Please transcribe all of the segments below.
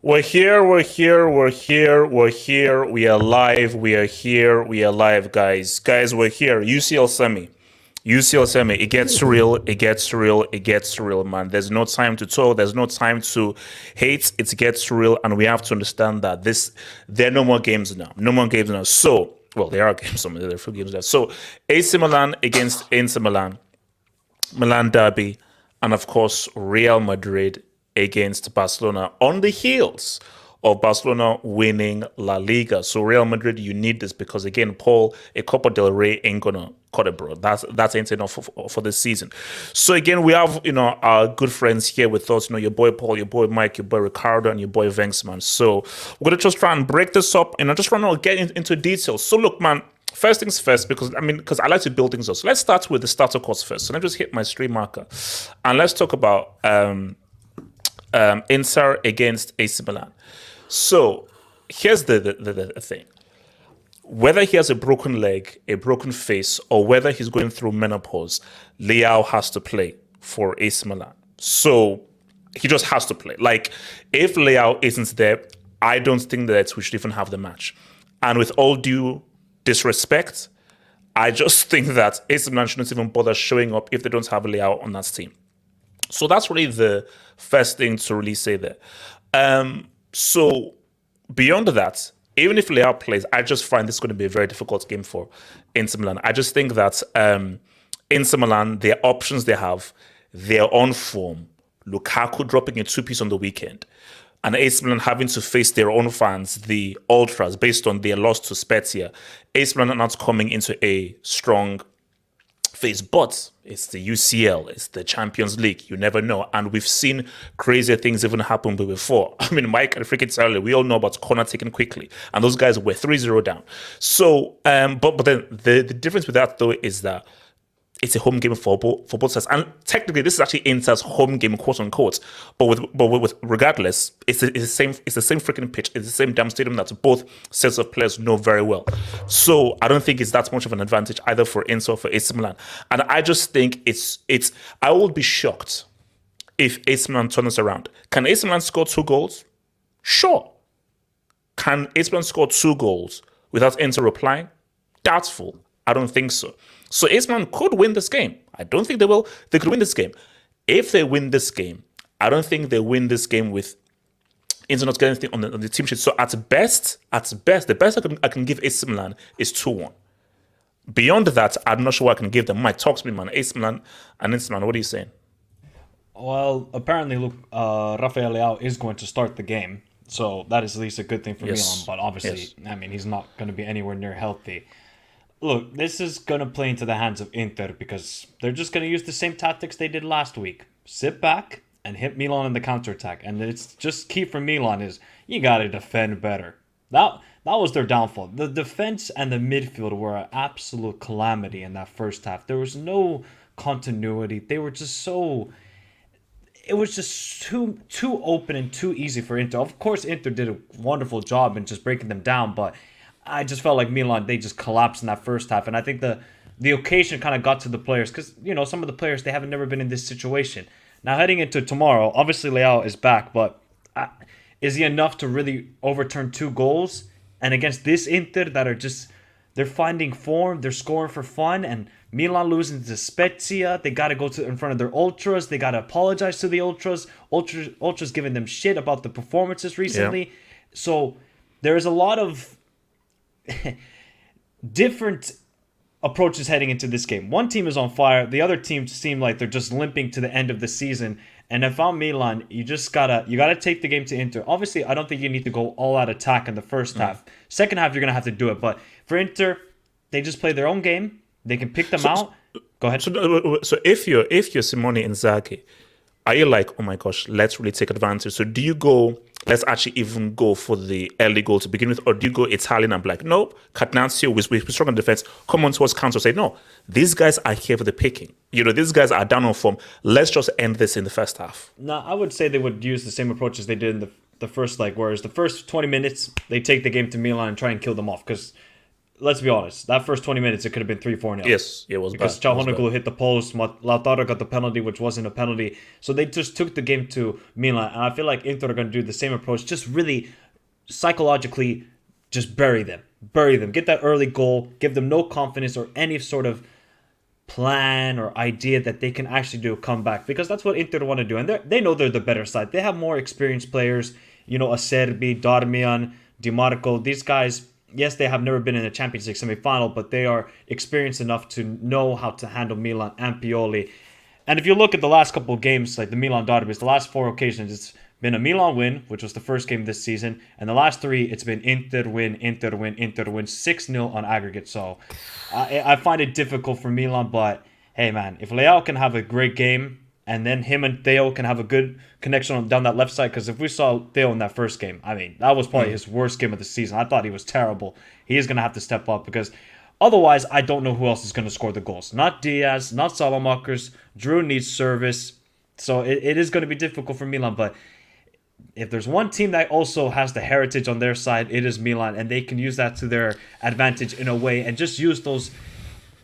We're here, we're here, we're here, we're here, we are live, we are here, we are live, guys. Guys, we're here. UCL semi. UCL semi. It gets real, it gets real, it gets real, man. There's no time to talk, there's no time to hate, it gets real, and we have to understand that there are no more games now. No more games now. So, well, there are games, there are a few games there. So, AC Milan against Inter Milan, Milan derby, and of course, Real Madrid against Barcelona on the heels of Barcelona winning La Liga. So Real Madrid, you need this because again, Paul, a Copa del Rey ain't gonna cut it, bro. That's ain't enough for this season. So again, we have our good friends here with us. Your boy Paul, your boy Mike, your boy Ricardo, and your boy Venks, man. So we're gonna just try and break this up and just run out, get into details. So look, man. First things first, because I like to build things up. So let's start with the starter course first. So let me just hit my stream marker, and let's talk about Inter against AC Milan. So here's the thing. Whether he has a broken leg, a broken face, or whether he's going through menopause, Leao has to play for AC Milan. So he just has to play. Like, if Leao isn't there, I don't think that we should even have the match. And with all due disrespect, I just think that AC Milan shouldn't even bother showing up if they don't have Leao on that team. So that's really the first thing to really say there. So beyond that, even if Leao plays, I just find this is going to be a very difficult game for Inter Milan. I just think that Inter Milan, their options they have, they're on form. Lukaku dropping a two-piece on the weekend, and AC Milan having to face their own fans, the Ultras, based on their loss to Spezia. AC Milan are not coming into a strong phase, but it's the UCL, it's the Champions League, you never know. And we've seen crazier things even happen before. Mike and freaking Charlie, we all know about corner taken quickly, and those guys were 3-0 down. So, but then the difference with that though is that it's a home game for both sides, and technically this is actually Inter's home game, quote unquote. But with regardless, it's the same freaking pitch. It's the same damn stadium that both sets of players know very well. So I don't think it's that much of an advantage either for Inter or for AC Milan. And I just think it's. I would be shocked if AC Milan turns around. Can AC Milan score 2 goals? Sure. Can AC Milan score 2 goals without Inter replying? Doubtful. I don't think so. So AC Milan could win this game. I don't think they will. They could win this game. If they win this game, I don't think they win this game with Inter not getting anything on the team sheet. So at best, the best I can give AC Milan is 2-1. Beyond that, I'm not sure what I can give them. Mike, talk to me, man. AC Milan and Inter Milan, what are you saying? Well, apparently, Rafael Leao is going to start the game, so that is at least a good thing for Milan. Yes. But obviously, Yes. I mean, he's not going to be anywhere near healthy. Look, this is going to play into the hands of Inter because they're just going to use the same tactics they did last week. Sit back and hit Milan in the counterattack. And it's just key for Milan is you got to defend better. That was their downfall. The defense and the midfield were an absolute calamity in that first half. There was no continuity. They were just so it was just too open and too easy for Inter. Of course, Inter did a wonderful job in just breaking them down, but I just felt like Milan they just collapsed in that first half, and I think the occasion kind of got to the players because some of the players they haven't never been in this situation. Now heading into tomorrow, obviously Leao is back, but is he enough to really overturn 2 goals? And against this Inter that are just they're finding form, they're scoring for fun, and Milan losing to Spezia. They got to go to in front of their ultras. They got to apologize to the ultras. Ultras giving them shit about the performances recently. Yeah. So there is a lot of different approaches heading into this game. One team is on fire. The other team seem like they're just limping to the end of the season. And if I'm Milan, you gotta take the game to Inter. Obviously, I don't think you need to go all out attack in the first half. Second half, you're gonna have to do it. But for Inter, they just play their own game. They can pick them out. Go ahead. So if you're Simone Inzaghi, are you like, oh my gosh, let's really take advantage? So do you go, let's actually even go for the early goal to begin with, or do you go Italian and be like, nope, Catenaccio, we're strong on defense, come on towards counter, say, no, these guys are here for the picking. These guys are down on form. Let's just end this in the first half. No, I would say they would use the same approach as they did in the first leg, whereas the first 20 minutes, they take the game to Milan and try and kill them off, because let's be honest, that first 20 minutes, it could have been 3-4 nil. Yes, it was because bad. Calhanoglu hit the post, Lautaro got the penalty, which wasn't a penalty. So they just took the game to Milan, and I feel like Inter are going to do the same approach, just really psychologically just bury them, get that early goal, give them no confidence or any sort of plan or idea that they can actually do a comeback, because that's what Inter want to do, and they know they're the better side. They have more experienced players, Acerbi, Darmian, Di Marco, these guys. Yes, they have never been in a Champions League semi-final, but they are experienced enough to know how to handle Milan and Pioli. And if you look at the last couple of games, like the Milan derbys, the last 4 occasions, it's been a Milan win, which was the first game this season, and the last 3, it's been Inter win, 6-0 on aggregate. So I find it difficult for Milan, but hey man, if Leao can have a great game, and then him and Theo can have a good connection down that left side. Because if we saw Theo in that first game, I mean, that was probably his worst game of the season. I thought he was terrible. He is going to have to step up, because otherwise, I don't know who else is going to score the goals. Not Diaz, not Salamakers. Drew needs service. So it is going to be difficult for Milan. But if there's one team that also has the heritage on their side, it is Milan. And they can use that to their advantage in a way. And just use those,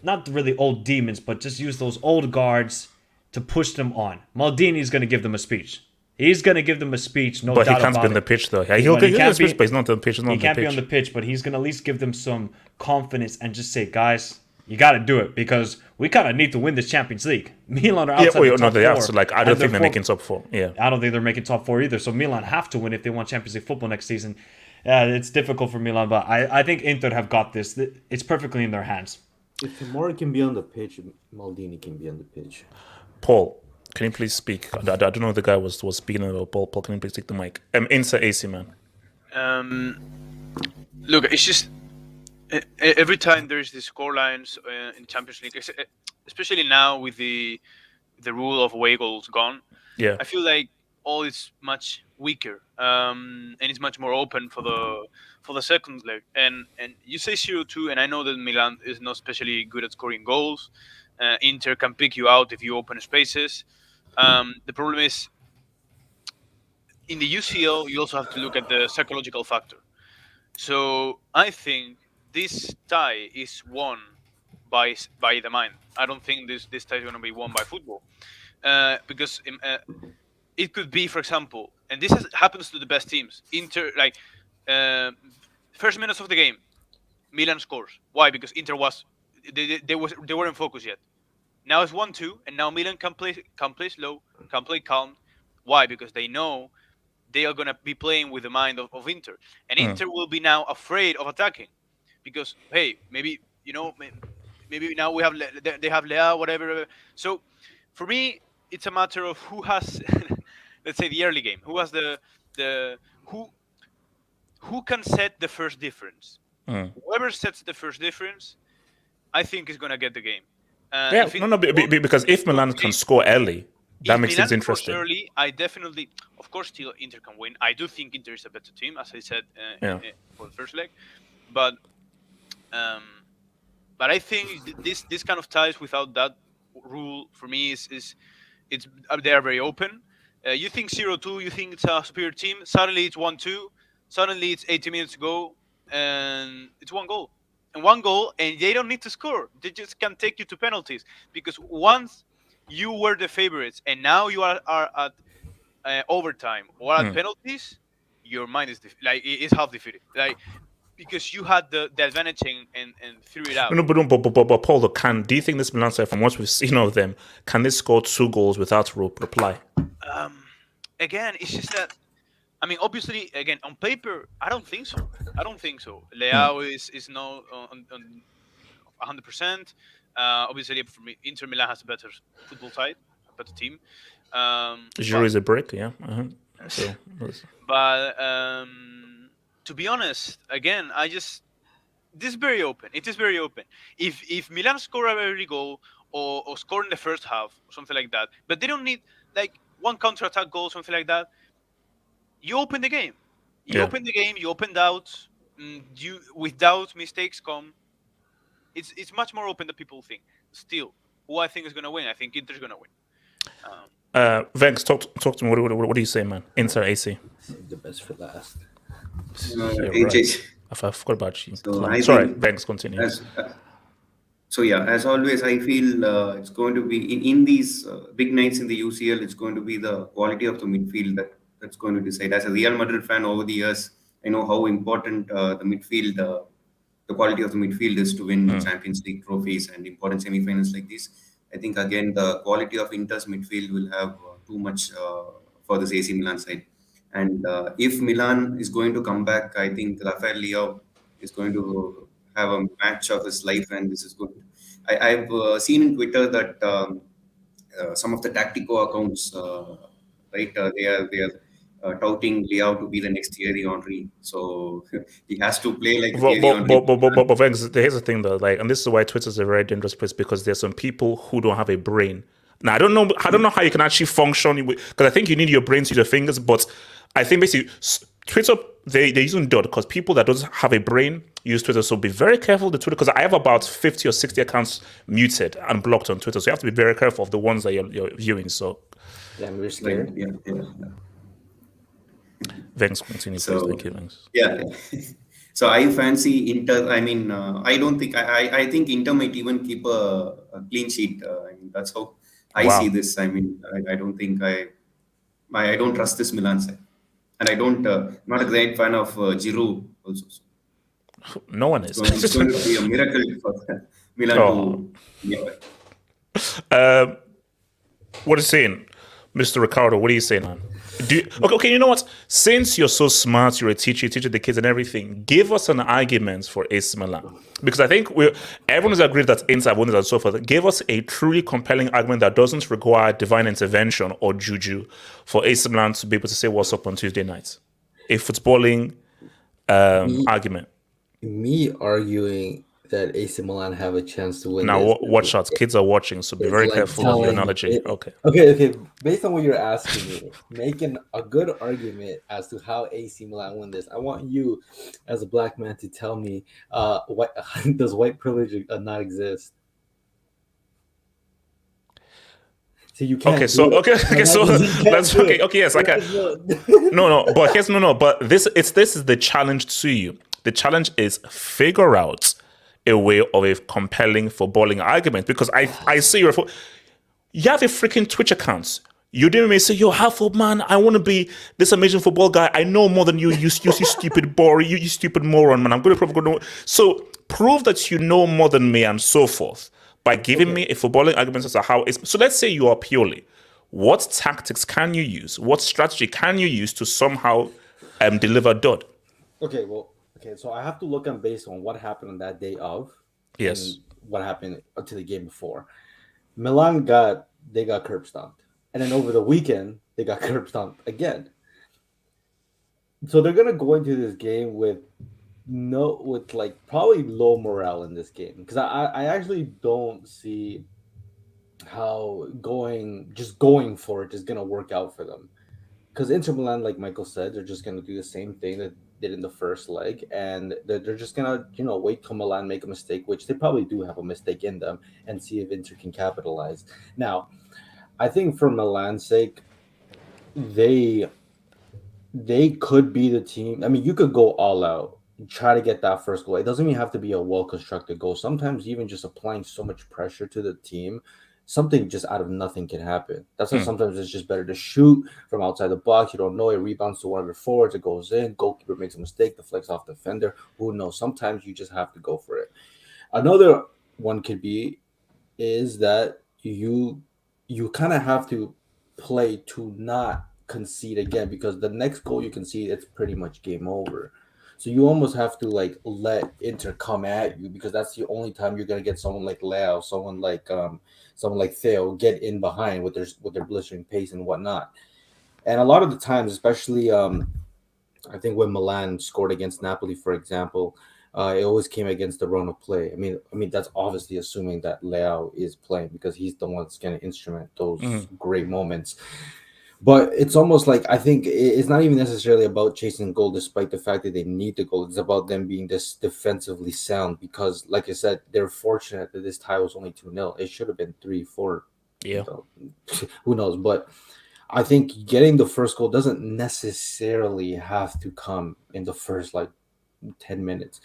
not really old demons, but just use those old guards to push them on. Maldini's going to give them a speech. He's going to give them a speech, no doubt about it. But he can't be on the pitch, though. He'll be on the pitch, but he's not on the pitch. He can't be on the pitch, but he's going to at least give them some confidence and just say, guys, you got to do it, because we kind of need to win this Champions League. Milan are outside the top 4. So, I don't think they're making top 4. Yeah, I don't think they're making top 4 either. So Milan have to win if they want Champions League football next season. It's difficult for Milan, but I think Inter have got this. It's perfectly in their hands. If Tomori can be on the pitch, Maldini can be on the pitch. Paul, can you please speak? I don't know if the guy was speaking about Paul. Paul, can you please take the mic? Inter AC, man. Look, it's just every time there's these score lines in Champions League, especially now with the rule of away goals gone. Yeah, I feel like all is much weaker, and it's much more open for the second leg. And you say 0-2, and I know that Milan is not especially good at scoring goals. Inter can pick you out if you open spaces. The problem is, in the UCL, you also have to look at the psychological factor. So I think this tie is won by the mind. I don't think this tie is going to be won by football, because it could be, for example, and happens to the best teams. Inter, like uh, first minutes of the game, Milan scores. Why? Because Inter was they weren't focused yet. Now it's 1-2, and now Milan can play slow, can play calm. Why? Because they know they are gonna be playing with the mind of Inter, and Inter will be now afraid of attacking, because hey, maybe maybe now we have they have Lea, whatever. So for me, it's a matter of who has, let's say, the early game, who has the who can set the first difference. Whoever sets the first difference, I think is gonna get the game. Yeah, because if Milan can score early, that makes Milan things interesting. scores early, I definitely, of course, still Inter can win. I do think Inter is a better team, as I said for the first leg, but I think this kind of ties without that rule for me is they are very open. You think 0-2, you think it's a superior team. Suddenly it's 1-2. Suddenly it's 80 minutes to go, and it's one goal, and they don't need to score. They just can take you to penalties, because once you were the favorites and now you are at overtime or at penalties, your mind is is half defeated. Like, because you had the advantage and threw it out. No, but Paulo, do you think this Milan side, from what we've seen of them, can they score 2 goals without reply? Again, it's just that, I mean, obviously, again, on paper, I don't think so. Leao is no on 100%. Obviously, for me, Inter Milan has a better football side, a better team. Giroud is a brick, yeah. So, but to be honest, again, this is very open. It is very open. If Milan score a early goal or score in the first half, or something like that, but they don't need like one counter-attack goal, something like that, you open the game. You open doubts. With doubts, mistakes come. It's much more open than people think. Still, who I think is going to win? I think Inter's going to win. Vex, talk to me. What do you say, man? Inter AC. Save the best for last. Right. I forgot about you. So sorry, Vex, continue. As always, I feel it's going to be in these big nights in the UCL. It's going to be the quality of the midfield that's going to decide. As a Real Madrid fan over the years, I know how important the midfield, the quality of the midfield is to win Champions League trophies and important semi-finals like this. I think again the quality of Inter's midfield will have too much for this AC Milan side. And if Milan is going to come back, I think Rafael Leao is going to have a match of his life, and this is good. I've seen in Twitter that some of the Tactico accounts, they are touting Leao to be the next Thierry Henry. So he has to play like Thierry Henry. But here's the thing, though, and this is why Twitter is a very dangerous place, because there's some people who don't have a brain. Now, I don't know how you can actually function, because I think you need your brain to use your fingers, but I think basically Twitter, they're using dot because people that don't have a brain use Twitter. So be very careful with the Twitter, because I have about 50 or 60 accounts muted and blocked on Twitter. So you have to be very careful of the ones that you're viewing. So we're scared. Yeah. Vince, continue, please. Thank you, Vince. Yeah. So I fancy Inter. I mean, I don't think I think Inter might even keep a clean sheet. That's how I see this. I mean, I don't think I don't trust this Milan side, and I don't. Not a great fan of Giroud also. So no one is. It's going to be a miracle for Milan to. What are you saying, Mr. Ricardo? What are you saying, man? Okay, you know what? Since you're so smart, you're a teacher, you teach the kids and everything, give us an argument for AC Milan. Because I think everyone has agreed that Inter have won it and so forth. Give us a truly compelling argument that doesn't require divine intervention or juju for AC Milan to be able to say what's up on Tuesday night. A footballing argument. Me arguing that AC Milan have a chance to win. Now, watch out. Kids are watching, so be very careful of your analogy. Okay. Based on what you're asking me, making a good argument as to how AC Milan win this. I want you, as a black man, to tell me, does white privilege not exist? So you can't. Yes, I can. But this is the challenge to you. The challenge is figure out a way of a compelling footballing argument, because I see you have a freaking Twitch account. You didn't even say, yo, Halford, man, I want to be this amazing football guy. I know more than you. You stupid boy. You stupid moron, man. I'm going to probably go to. So prove that you know more than me and so forth by giving me a footballing argument as to how it's. So let's say you are purely. What tactics can you use? What strategy can you use to somehow deliver dud? Okay, so I have to look on based on what happened on that day of. Yes. And what happened to the game before. Milan got curb stomped. And then over the weekend, they got curb stomped again. So they're gonna go into this game with probably low morale in this game. Because I actually don't see how going for it is gonna work out for them. Because Inter Milan, like Michael said, they're just gonna do the same thing that did in the first leg, and they're just gonna wait till Milan make a mistake, which they probably do have a mistake in them, and see if Inter can capitalize. Now, I think for Milan's sake, they could be the team. I mean, you could go all out, try to get that first goal. It doesn't even have to be a well-constructed goal. Sometimes even just applying so much pressure to the team, something just out of nothing can happen. That's why sometimes it's just better to shoot from outside the box. You don't know, it rebounds to one of your forwards, it goes in, goalkeeper makes a mistake, deflects off the defender. Who knows? Sometimes you just have to go for it. Another one could be is that you kind of have to play to not concede again, because the next goal you concede, it's pretty much game over. So you almost have to let Inter come at you, because that's the only time you're gonna get someone like Leo, someone like Theo get in behind with their blistering pace and whatnot. And a lot of the times, especially I think when Milan scored against Napoli, for example, it always came against the run of play. I mean that's obviously assuming that Leo is playing, because he's the one that's going to instrument those great moments. But it's almost like, I think it's not even necessarily about chasing goal, despite the fact that they need the goal. It's about them being this defensively sound, because, like I said, they're fortunate that this tie was only 2-0. It should have been 3-4. Yeah. Who knows? But I think getting the first goal doesn't necessarily have to come in the first 10 minutes.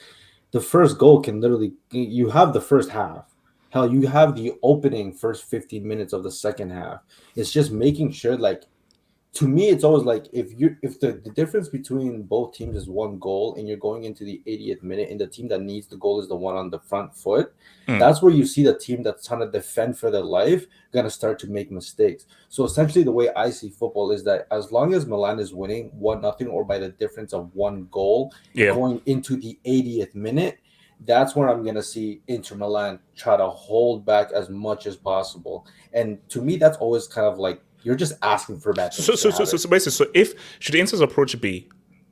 The first goal can literally, you have the first half. Hell, you have the opening first 15 minutes of the second half. It's just making sure, to me, it's always if the difference between both teams is one goal and you're going into the 80th minute and the team that needs the goal is the one on the front foot, that's where you see the team that's trying to defend for their life going to start to make mistakes. So essentially the way I see football is that as long as Milan is winning 1-0 or by the difference of one goal going into the 80th minute, that's where I'm going to see Inter Milan try to hold back as much as possible. And to me, that's always kind of you're just asking for that. So basically, should Inter's approach be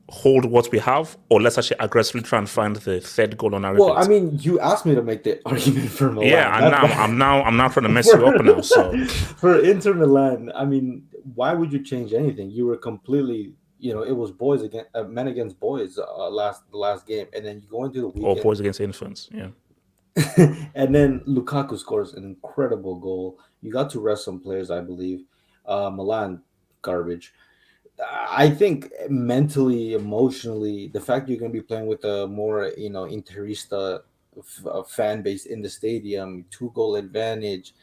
hold what we have, or let's actually aggressively try and find the third goal on our Well, I mean, you asked me to make the argument for Milan. Yeah, and I'm now trying to mess you up now. So for Inter Milan, I mean, why would you change anything? You were completely, it was boys against men against boys the last game, and then you go into the weekend. Or boys against infants, yeah. And then Lukaku scores an incredible goal. You got to rest some players, I believe. Milan, garbage. I think mentally, emotionally, the fact you're going to be playing with a more, Interista fan base in the stadium, 2-goal advantage,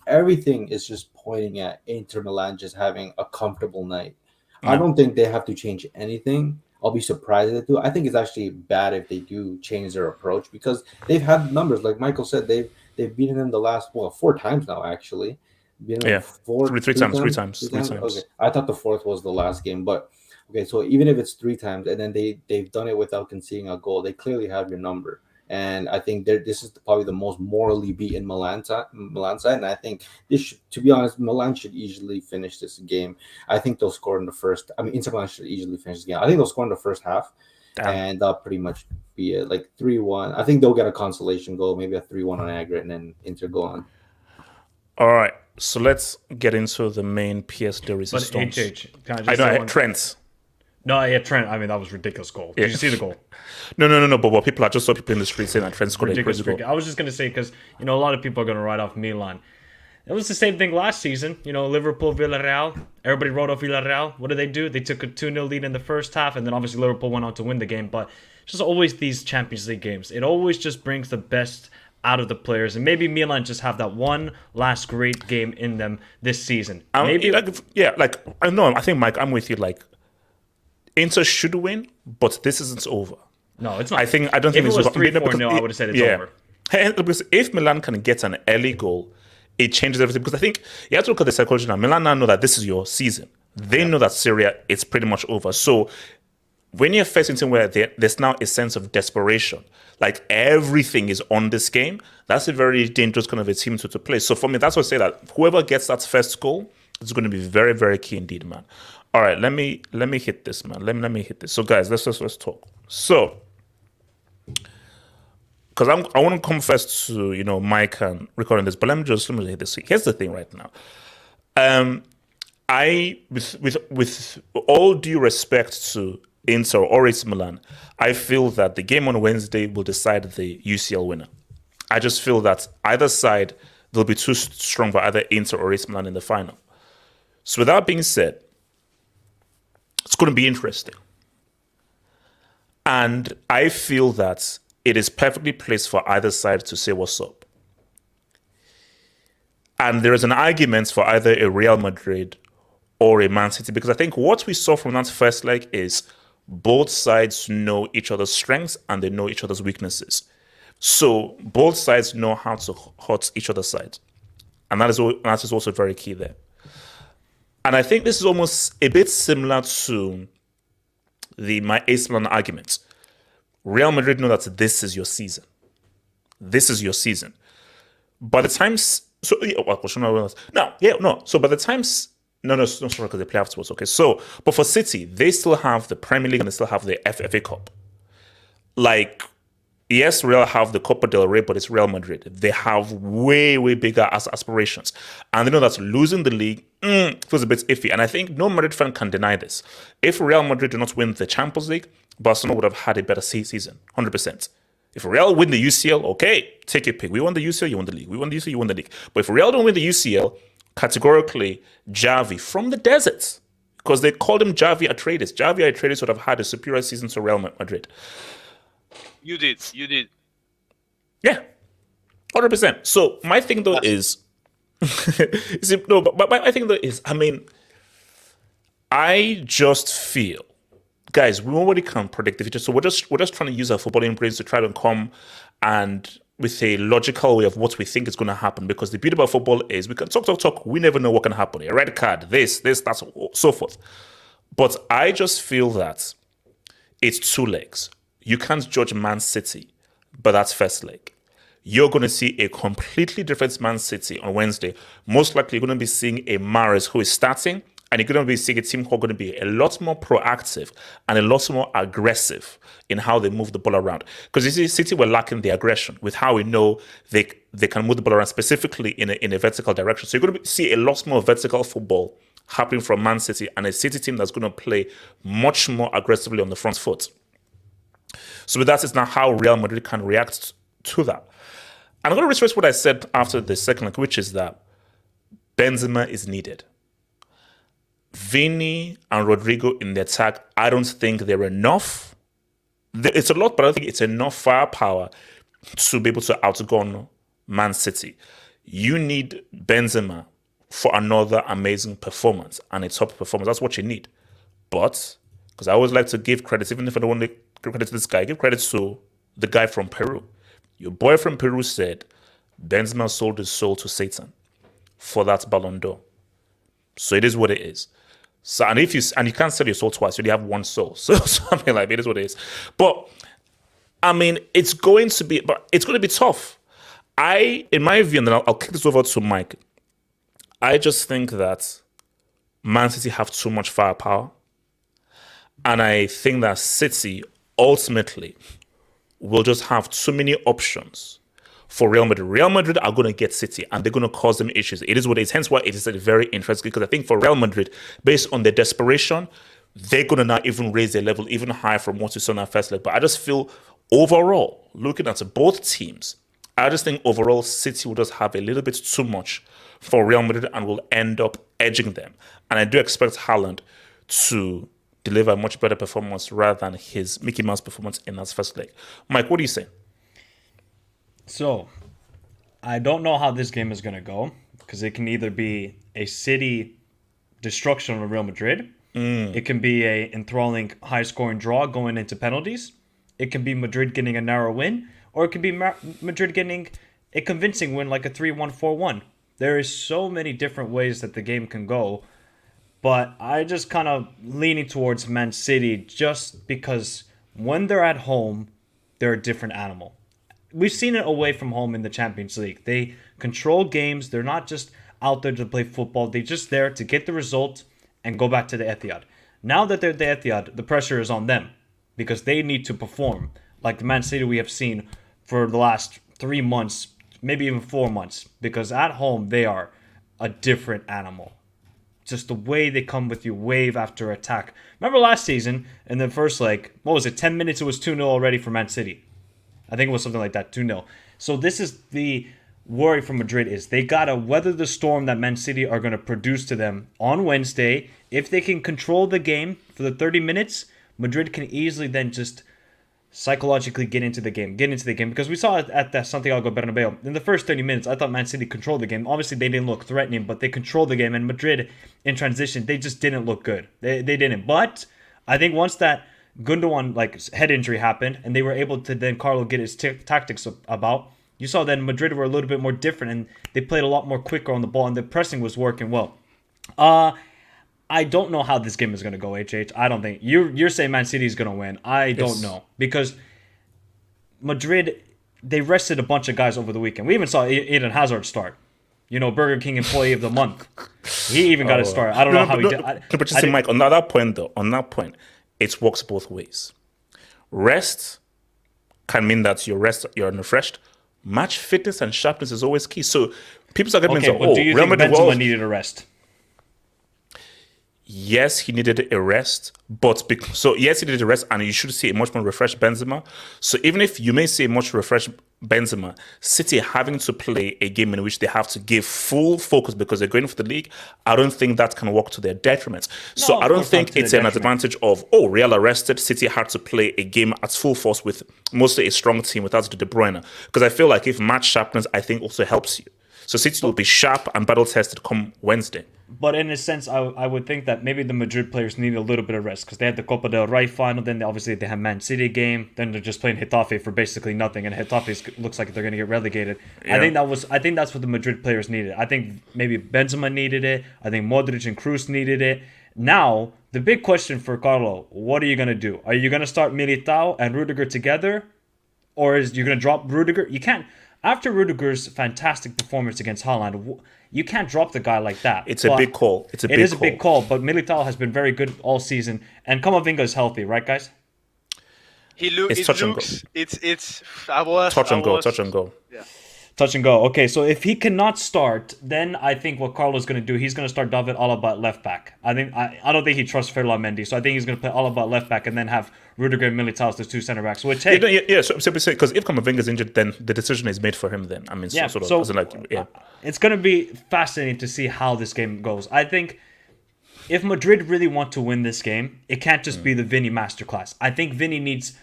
everything is just pointing at Inter Milan just having a comfortable night. I don't think they have to change anything. I'll be surprised if they do. I think it's actually bad if they do change their approach, because they've had numbers. Like Michael said, they've beaten them the last 4 times now, actually. Three times. Okay, I thought the fourth was the last game, but okay. So even if it's 3 times, and then they've done it without conceding a goal, they clearly have your number. And I think this is probably the most morally beaten Milan side. And I think to be honest, Milan should easily finish this game. I think they'll score in the first. I mean, Inter Milan should easily finish this game. I think they'll score in the first half. And that'll pretty much be it, 3-1. I think they'll get a consolation goal, maybe a 3-1 on aggregate, and then Inter go on. All right, so let's get into the main PSG resistance. But I know, Trent. No, yeah, Trent. I mean, that was a ridiculous goal. Did you see the goal? No. But what I just saw people in the street saying that Trent scored a crazy goal. I was just going to say, because, a lot of people are going to write off Milan. It was the same thing last season. Liverpool, Villarreal. Everybody wrote off Villarreal. What did? They took a 2-0 lead in the first half, and then obviously Liverpool went on to win the game. But just always these Champions League games, it always just brings the best out of the players, and maybe Milan just have that one last great game in them this season. Maybe I know. I think, Mike, I'm with you. Like, Inter should win, but this isn't over. no, it's not. I don't think if it was over. 3-4-0, I would have said it's over. Because if Milan can get an early goal, it changes everything. Because I think you have to look at the psychology now. Milan now know that this is your season. They know that Serie it's pretty much over. So when you're facing something where there's now a sense of desperation, like everything is on this game, that's a very dangerous kind of a team to play. So for me, that's what I say that whoever gets that first goal is going to be very, very key indeed, man. All right, let me hit this, man. Let me hit this. So guys, let's talk. So, because I want to come first to Mike and recording this, but let me hit this. Here's the thing right now. I with all due respect to Inter or AC Milan, I feel that the game on Wednesday will decide the UCL winner. I just feel that either side they'll be too strong for either Inter or AC Milan in the final. So with that being said, it's going to be interesting. And I feel that it is perfectly placed for either side to say what's up. And there is an argument for either a Real Madrid or a Man City, because I think what we saw from that first leg is both sides know each other's strengths and they know each other's weaknesses. So both sides know how to hurt each other's sides. And that is also very key there. And I think this is almost a bit similar to my AC Milan argument. Real Madrid know that this is your season. This is your season. By the time... So, yeah, So by the time... No, sorry, because they play afterwards. Okay, so, but for City, they still have the Premier League and they still have the FA Cup. Like, yes, Real have the Copa del Rey, but it's Real Madrid. They have way, way bigger aspirations. And they know that losing the league feels a bit iffy. And I think no Madrid fan can deny this. If Real Madrid do not win the Champions League, Barcelona would have had a better season, 100%. If Real win the UCL, okay, take your pick. We won the UCL, you won the league. We won the UCL, you won the league. But if Real don't win the UCL, categorically, Xavi from the deserts, because they called him Xavi Atreides. Xavi Atreides would have had a superior season to Real Madrid. You did. Yeah, 100%. So my thing though is, but my thing though is, I mean, I just feel, guys, we nobody can predict the future. So we're just trying to use our footballing brains to try to come and with a logical way of what we think is going to happen. Because the beauty about football is we can talk. We never know what can happen. A red card, this, that, so forth. But I just feel that it's two legs. You can't judge Man City, but that's first leg. You're going to see a completely different Man City on Wednesday. Most likely, you're going to be seeing a Mahrez who is starting, and you're going to be seeing a team who are going to be a lot more proactive and a lot more aggressive in how they move the ball around. Because you see, City were lacking the aggression with how we know they can move the ball around, specifically in a vertical direction. So you're going to see a lot more vertical football happening from Man City, and a City team that's going to play much more aggressively on the front foot. So with that is now how Real Madrid can react to that. And I'm going to retrace what I said after the second leg, which is that Benzema is needed. Vini and Rodrigo in the attack, I don't think they're enough. It's a lot, but I don't think it's enough firepower to be able to outgun Man City. You need Benzema for another amazing performance and a top performance. That's what you need. But, because I always like to give credit, even if I don't want to give credit to this guy, give credit to the guy from Peru. Your boy from Peru said Benzema sold his soul to Satan for that Ballon d'Or. So it is what it is. So and you can't sell your soul twice, you only have one soul. So something like it is what it is. But I mean, it's going to be tough. In my view, and then I'll kick this over to Mike. I just think that Man City have too much firepower. And I think that City ultimately will just have too many options for Real Madrid. Real Madrid are going to get City and they're going to cause them issues. It is what it is. Hence why it is very interesting, because I think for Real Madrid, based on their desperation, they're going to now even raise their level even higher from what we saw in that first leg. But I just feel overall, looking at both teams, I just think overall City will just have a little bit too much for Real Madrid and will end up edging them. And I do expect Haaland to deliver a much better performance rather than his Mickey Mouse performance in that first leg. Mike, what do you say? So, I don't know how this game is going to go because it can either be a City destruction of Real Madrid. It can be a enthralling high-scoring draw going into penalties. It can be Madrid getting a narrow win, or it can be Madrid getting a convincing win like a 3-1, 4-1. There is so many different ways that the game can go, but I just kind of leaning towards Man City just because when they're at home, they're a different animal. We've seen it away from home in the Champions League. They control games. They're not just out there to play football. They're just there to get the result and go back to the Etihad. Now that they're at the Etihad, the pressure is on them because they need to perform like the Man City we have seen for the last 3 months, maybe even 4 months, because at home they are a different animal. Just the way they come with you wave after attack. Remember last season in the first leg, what was it, 10 minutes it was 2-0 already for Man City. I think it was something like that, 2-0. So this is the worry for Madrid is they got to weather the storm that Man City are going to produce to them on Wednesday. If they can control the game for the 30 minutes, Madrid can easily then just psychologically get into the game. Because we saw it at the Santiago Bernabeu. In the first 30 minutes, I thought Man City controlled the game. Obviously, they didn't look threatening, but they controlled the game. And Madrid, in transition, they just didn't look good. They didn't. But I think once that Gundogan head injury happened, and they were able to then Carlo get his tactics about, you saw then Madrid were a little bit more different, and they played a lot more quicker on the ball, and the pressing was working well. I don't know how this game is going to go, HH. I don't think. You're saying Man City is going to win. I don't know. Because Madrid, they rested a bunch of guys over the weekend. We even saw Eden Hazard start. Burger King Employee of the Month. He even got a start. I don't know how he did. But just Mike, on that point, it works both ways. Rest can mean that you're refreshed. Match fitness and sharpness is always key. So people's arguments are, do you think Benzema needed a rest? Yes, he needed a rest, yes, he needed a rest, and you should see a much more refreshed Benzema. So even if you may see a much refreshed Benzema, City having to play a game in which they have to give full focus because they're going for the league, I don't think that can work to their detriment. So I don't think it's an advantage of, Real arrested, City had to play a game at full force with mostly a strong team without De Bruyne. Because I feel like if match sharpness, I think also helps you. So City will be sharp and battle-tested come Wednesday. But in a sense, I would think that maybe the Madrid players need a little bit of rest because they had the Copa del Rey final, then obviously they have Man City game, then they're just playing Getafe for basically nothing, and Getafe looks like they're going to get relegated. Yeah. I think that's what the Madrid players needed. I think maybe Benzema needed it. I think Modric and Kroos needed it. Now, the big question for Carlo, what are you going to do? Are you going to start Militao and Rudiger together? Or is you going to drop Rudiger? You can't. After Rudiger's fantastic performance against Haaland, you can't drop the guy like that. It's a big call. It is a big call, but Militao has been very good all season. And Camavinga is healthy, right, guys? It's touch and go. It's touch and go. Yeah. Touch and go. Okay, so if he cannot start, then I think what Carlo's going to do, he's going to start David Alaba at left back. I don't think he trusts Ferland Mendy, so I think he's going to play Alaba at left back and then have Rudiger and Militao as the two center backs. Which So because if Camavinga is injured, then the decision is made for him. Then it's going to be fascinating to see how this game goes. I think if Madrid really want to win this game, it can't just be the Vinny masterclass. I think Vinny needs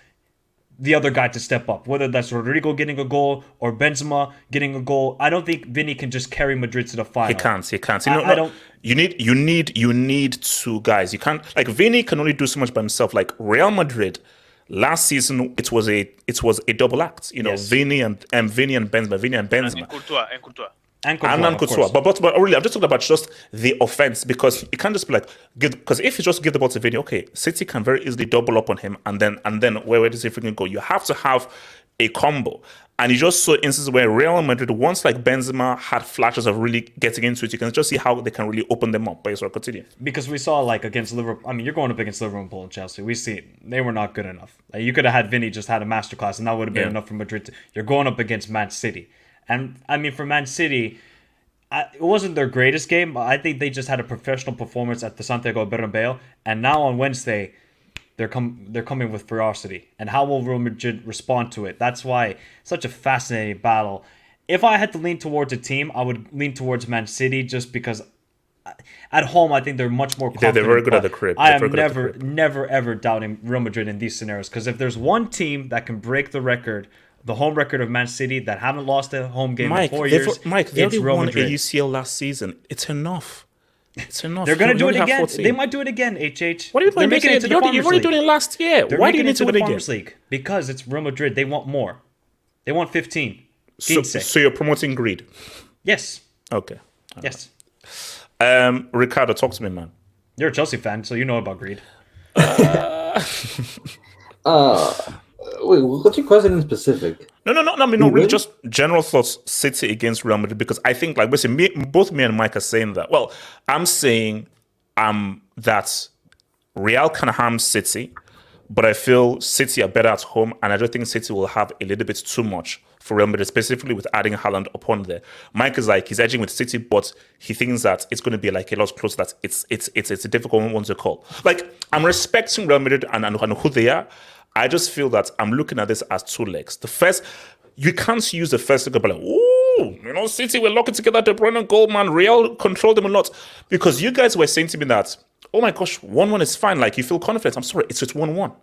the other guy to step up, whether that's Rodrigo getting a goal or Benzema getting a goal. I don't think Vinny can just carry Madrid to the final. He can't. You need two guys. You can't, like, Vinny can only do so much by himself. Like Real Madrid last season, it was a double act. Yes. Vinny and Benzema. And Courtois. And Courtois. But really, I'm just talking about just the offense, because it can't just be like, because if you just give the ball to Vinny, okay, City can very easily double up on him, and then where does it freaking go? You have to have a combo. And you just saw instances where Real Madrid, once like Benzema had flashes of really getting into it, you can just see how they can really open them up. But it's continue. Because we saw like against Liverpool, I mean, you're going up against Liverpool and Chelsea. We see they were not good enough. Like, you could have had Vinny just had a masterclass, and that would have been enough for Madrid. You're going up against Man City. And I mean, for Man City, it wasn't their greatest game, but I think they just had a professional performance at the Santiago Bernabeu. And now on Wednesday, they're coming with ferocity. And how will Real Madrid respond to it? That's why it's such a fascinating battle. If I had to lean towards a team, I would lean towards Man City, just because at home I think they're much more confident. They're very good at the crib. I am never ever doubting Real Madrid in these scenarios, because if there's one team that can break the record the home record of Man City that haven't lost a home game Mike, in 4 years. they It's already Real won a Madrid. UCL last season. It's enough. It's enough. They're gonna You do it only have again. 14. They might do it again. HH. What are you They're doing? making it to the Farmers You've already League. done it last year. They're Why do you making need it to to the win again? Farmers League because it's Real Madrid. They want more. They want 15. So you're promoting greed. Yes. Okay. Yes. Ricardo, talk to me, man. You're a Chelsea fan, so you know about greed. Wait, what's your question in specific? No. I mean, Who really, wins? just general thoughts. City against Real Madrid, because I think, like, basically, both me and Mike are saying that. Well, I'm saying that Real can harm City, but I feel City are better at home, and I don't think City will have a little bit too much for Real Madrid, specifically with adding Haaland upon there. Mike is like, he's edging with City, but he thinks that it's going to be like a lot closer. That it's a difficult one to call. Like, I'm respecting Real Madrid and who they are. I just feel that I'm looking at this as two legs. The first, you can't use the first leg, but like, ooh, City were locking together De Bruyne goal, man. Real controlled them a lot, because you guys were saying to me that, oh my gosh, 1-1 is fine. Like, you feel confident. I'm sorry, it's just 1-1.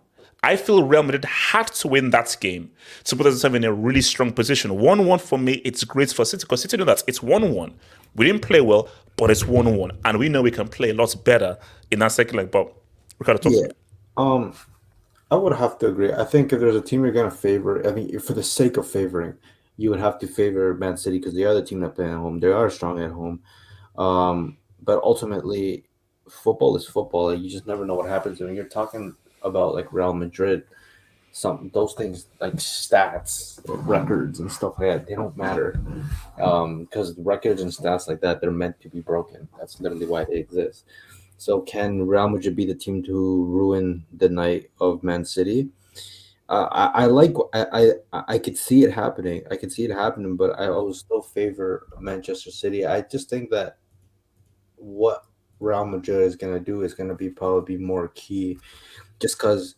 I feel Real Madrid had to win that game to put themselves in a really strong position. 1-1 for me, it's great for City, because City know that it's 1-1. We didn't play well, but it's 1-1, and we know we can play a lot better in that second leg. But we gotta talk. Yeah. I would have to agree. I think if there's a team you're going to favor, I mean, for the sake of favoring, you would have to favor Man City because they are the team that play at home. They are strong at home. But ultimately, football is football. Like, you just never know what happens. When you're talking about like Real Madrid, those things like stats, records, and stuff like that, they don't matter. Because records and stats like that, they're meant to be broken. That's literally why they exist. So can Real Madrid be the team to ruin the night of Man City? I could see it happening. I could see it happening, but I will still favor Manchester City. I just think that what Real Madrid is going to do is going to be probably more key, just because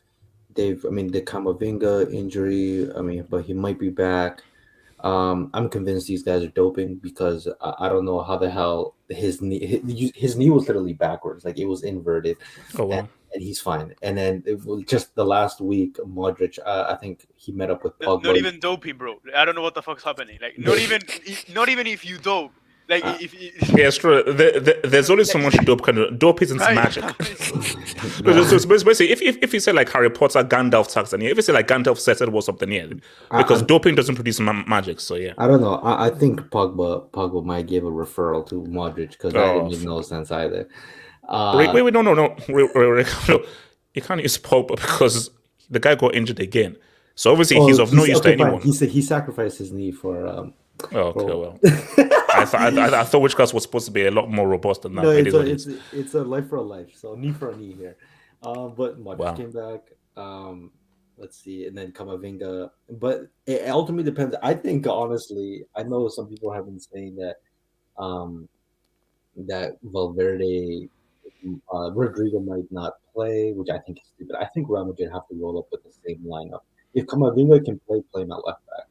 the Camavinga injury. But he might be back. I'm convinced these guys are doping because I don't know how the hell his knee was literally backwards, like it was inverted. Oh wow. And he's fine. And then it was just the last week, Modric, I think he met up with Pogba. Not even doping, bro. I don't know what the fuck's happening. Like, not even if you dope. Like, if yeah, it's true. There's only so much dope. Dope isn't magic. So basically, if you say like Harry Potter, Gandalf sucks, and if you say like Gandalf says it was something, yeah, because doping doesn't produce magic. So yeah, I don't know. I think Pogba might give a referral to Modric because that didn't make no sense either. Wait, no. You can't use Pogba because the guy got injured again. So obviously he's of no use to anyone. He sacrificed his knee for. Well. I thought Witchcraft was supposed to be a lot more robust than that. No, it's a life for a life. So knee for a knee here. But Modric came back. Let's see, and then Camavinga. But it ultimately depends. I think honestly, I know some people have been saying that that Valverde, Rodrigo might not play, which I think is stupid. I think Real Madrid have to roll up with the same lineup. If Camavinga can play him at left back.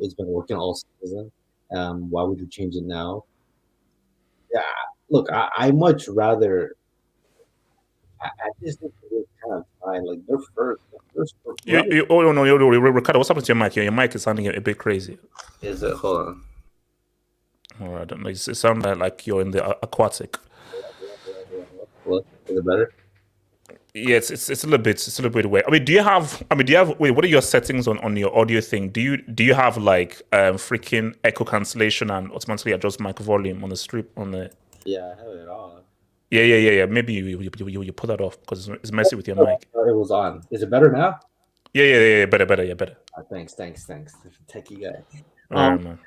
It's been working all season. Why would you change it now? Yeah, look, I much rather. I just think it's kind of fine. Like they're first. Ricardo, what's happened to your mic? Your mic is sounding a bit crazy. Is it? Hold on. Oh, I don't know. It sounds like you're in the aquatic. What? Is it better? Yeah, it's a little bit weird. Do you have wait, what are your settings on your audio thing? Do you have like freaking echo cancellation and automatically adjust mic volume on the strip on the? Yeah, I have it on. Yeah. Maybe you put that off because it's messy with your mic. It was on. Is it better now? Yeah. Better. Thanks. Techie guy. All right, man.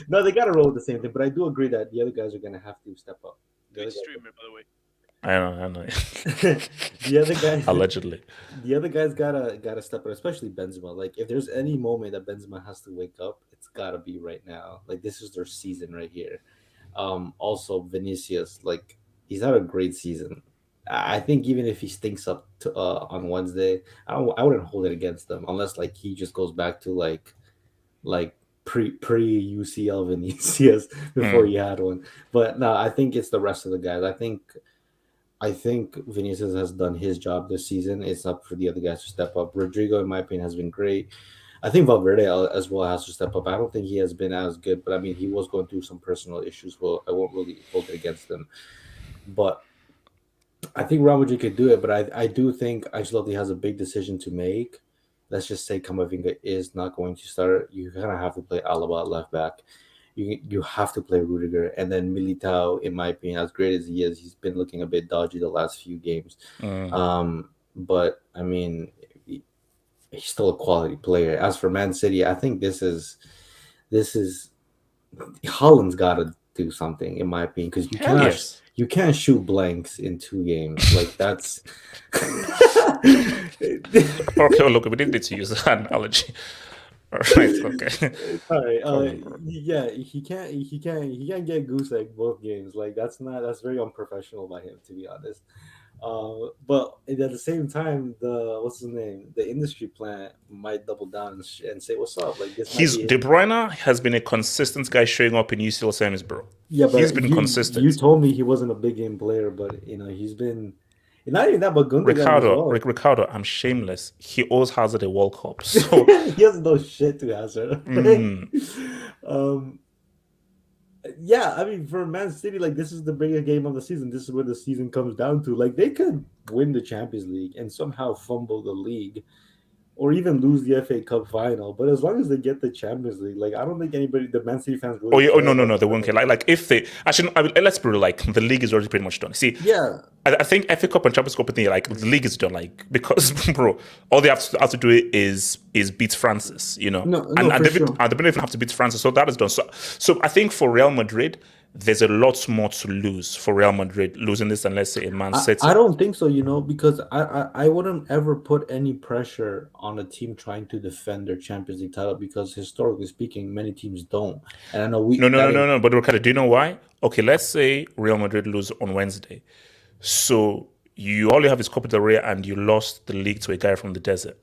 No, they got to roll with the same thing, but I do agree that the other guys are going to have to step up. Good streamer, by the way. I know. The other guys allegedly. The other guys gotta step up, especially Benzema. Like if there's any moment that Benzema has to wake up, it's gotta be right now. Like this is their season right here. Also Vinicius, like he's had a great season. I think even if he stinks up on Wednesday, I wouldn't hold it against them unless like he just goes back to like pre UCL Vinicius before he had one. But no, I think it's the rest of the guys. I think Vinicius has done his job this season. It's up for the other guys to step up. Rodrigo, in my opinion, has been great. I think Valverde as well has to step up. I don't think he has been as good, but I mean, he was going through some personal issues. Well, I won't really hold it against him, but I think Real Madrid could do it. But I do think Ancelotti has a big decision to make. Let's just say Camavinga is not going to start. You kind of have to play Alaba at left back. You have to play Rudiger, and then Militao. In my opinion, as great as he is, he's been looking a bit dodgy the last few games. But I mean, he's still a quality player. As for Man City, I think this is Holland's got to do something, in my opinion, because Hell yes. you can't shoot blanks in 2 games. Like that's. Okay, well, look, we didn't need to use that analogy. All right, okay. Sorry. Yeah, he can't get goose egg both games. Like that's very unprofessional by him, to be honest. But at the same time, the what's his name, the industry plant might double down and say, "What's up?" Like this might be De Bruyne has been a consistent guy showing up in UCL semis, bro. Yeah, but He's been consistent. You told me he wasn't a big game player, but he's been not even that, but Gundogan as well. Ricardo, I'm shameless. He always Hazard a World Cup, so he doesn't know shit to Hazard. Yeah, I mean, for Man City, like this is the biggest game of the season. This is where the season comes down to. Like they could win the Champions League and somehow fumble the league, or even lose the FA Cup final. But as long as they get the Champions League, like I don't think the Man City fans really. No, they won't care. Like if they actually, I mean, let's be real. Like the league is already pretty much done. See, yeah, I think FA Cup and Champions Cup thing, like the league is done. Like because bro, all they have to do is beat Francis, and they don't even have to beat Francis, so that is done. So I think for Real Madrid, there's a lot more to lose for Real Madrid losing this than let's say in Man City. I don't think so, because I wouldn't ever put any pressure on a team trying to defend their Champions League title because historically speaking, many teams don't. And I know No. But Ricardo, do you know why? Okay, let's say Real Madrid lose on Wednesday. So all you have is Copa del Rey and you lost the league to a guy from the desert.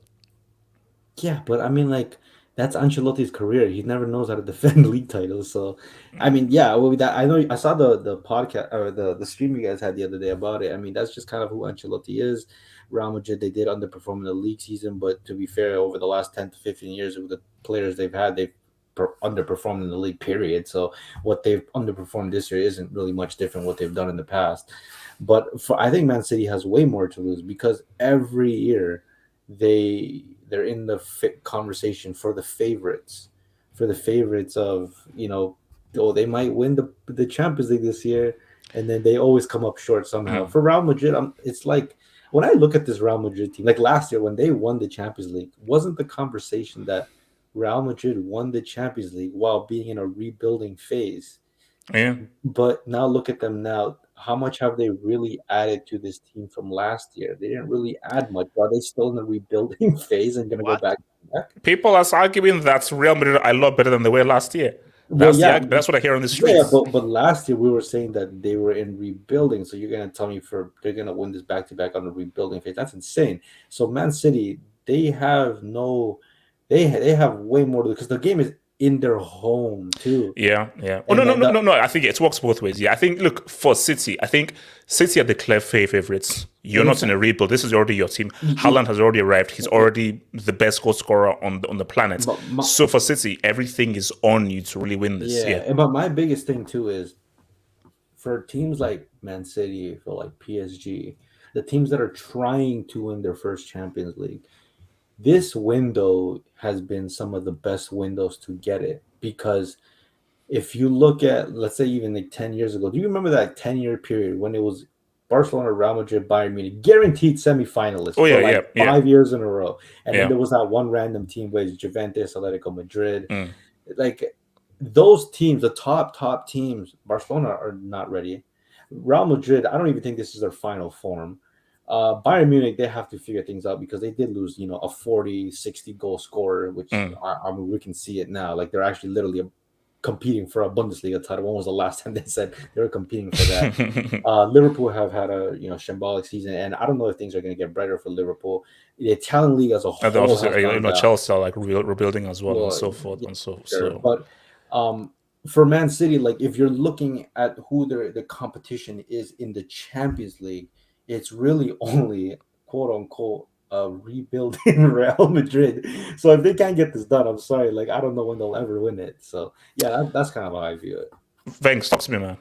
Yeah, but I mean, like, that's Ancelotti's career. He never knows how to defend league titles. So, I mean, yeah, well, that I know I saw the podcast or the stream you guys had the other day about it. I mean, that's just kind of who Ancelotti is. Real Madrid, they did underperform in the league season, but to be fair, over the last 10 to 15 years with the players they've had, they've underperformed in the league, period. So what they've underperformed this year isn't really much different what they've done in the past. But I think Man City has way more to lose because every year they're in the conversation for the favorites of they might win the Champions League this year, and then they always come up short somehow. For Real Madrid, it's like when I look at this Real Madrid team, like last year when they won the Champions League, wasn't the conversation that Real Madrid won the Champions League while being in a rebuilding phase? Yeah. But now look at them now. How much have they really added to this team from last year? They didn't really add much. Are they still in the rebuilding phase and going to go back? People are arguing that Real Madrid are a lot better than they were last year. That's what I hear on the streets. Yeah, but last year we were saying that they were in rebuilding. So you're going to tell me they're going to win this back-to-back on the rebuilding phase? That's insane. So Man City, they have way more to do because the game is in their home too. Yeah. Oh, no. I think it works both ways. Yeah, I think look for City. I think City are the clear favorites. You're not in a rebuild. This is already your team. Haaland has already arrived. He's already the best goal scorer on the planet. So for City, everything is on you to really win this. Yeah. But my biggest thing too is for teams like Man City, for like PSG, the teams that are trying to win their first Champions League. This window has been some of the best windows to get it because if you look at, let's say, even like 10 years ago, do you remember that 10-year period when it was Barcelona, Real Madrid, Bayern Munich, guaranteed semifinalists for 5 years in a row? And then there was that one random team where it's Juventus, Atletico Madrid. Like those teams, the top teams, Barcelona are not ready. Real Madrid, I don't even think this is their final form. Bayern Munich, they have to figure things out because they did lose, a 40, 60 goal scorer, which I mean, we can see it now. Like they're actually literally competing for a Bundesliga title. When was the last time they said they were competing for that? Liverpool have had a shambolic season, and I don't know if things are going to get brighter for Liverpool. The Italian league as a whole, Chelsea are like rebuilding as well, and so forth and so. But for Man City, like if you're looking at who the competition is in the Champions League, it's really only quote unquote a rebuilding Real Madrid. So if they can't get this done, I'm sorry. Like I don't know when they'll ever win it. So yeah, that's kind of how I view it. Thanks. Talk to me, man.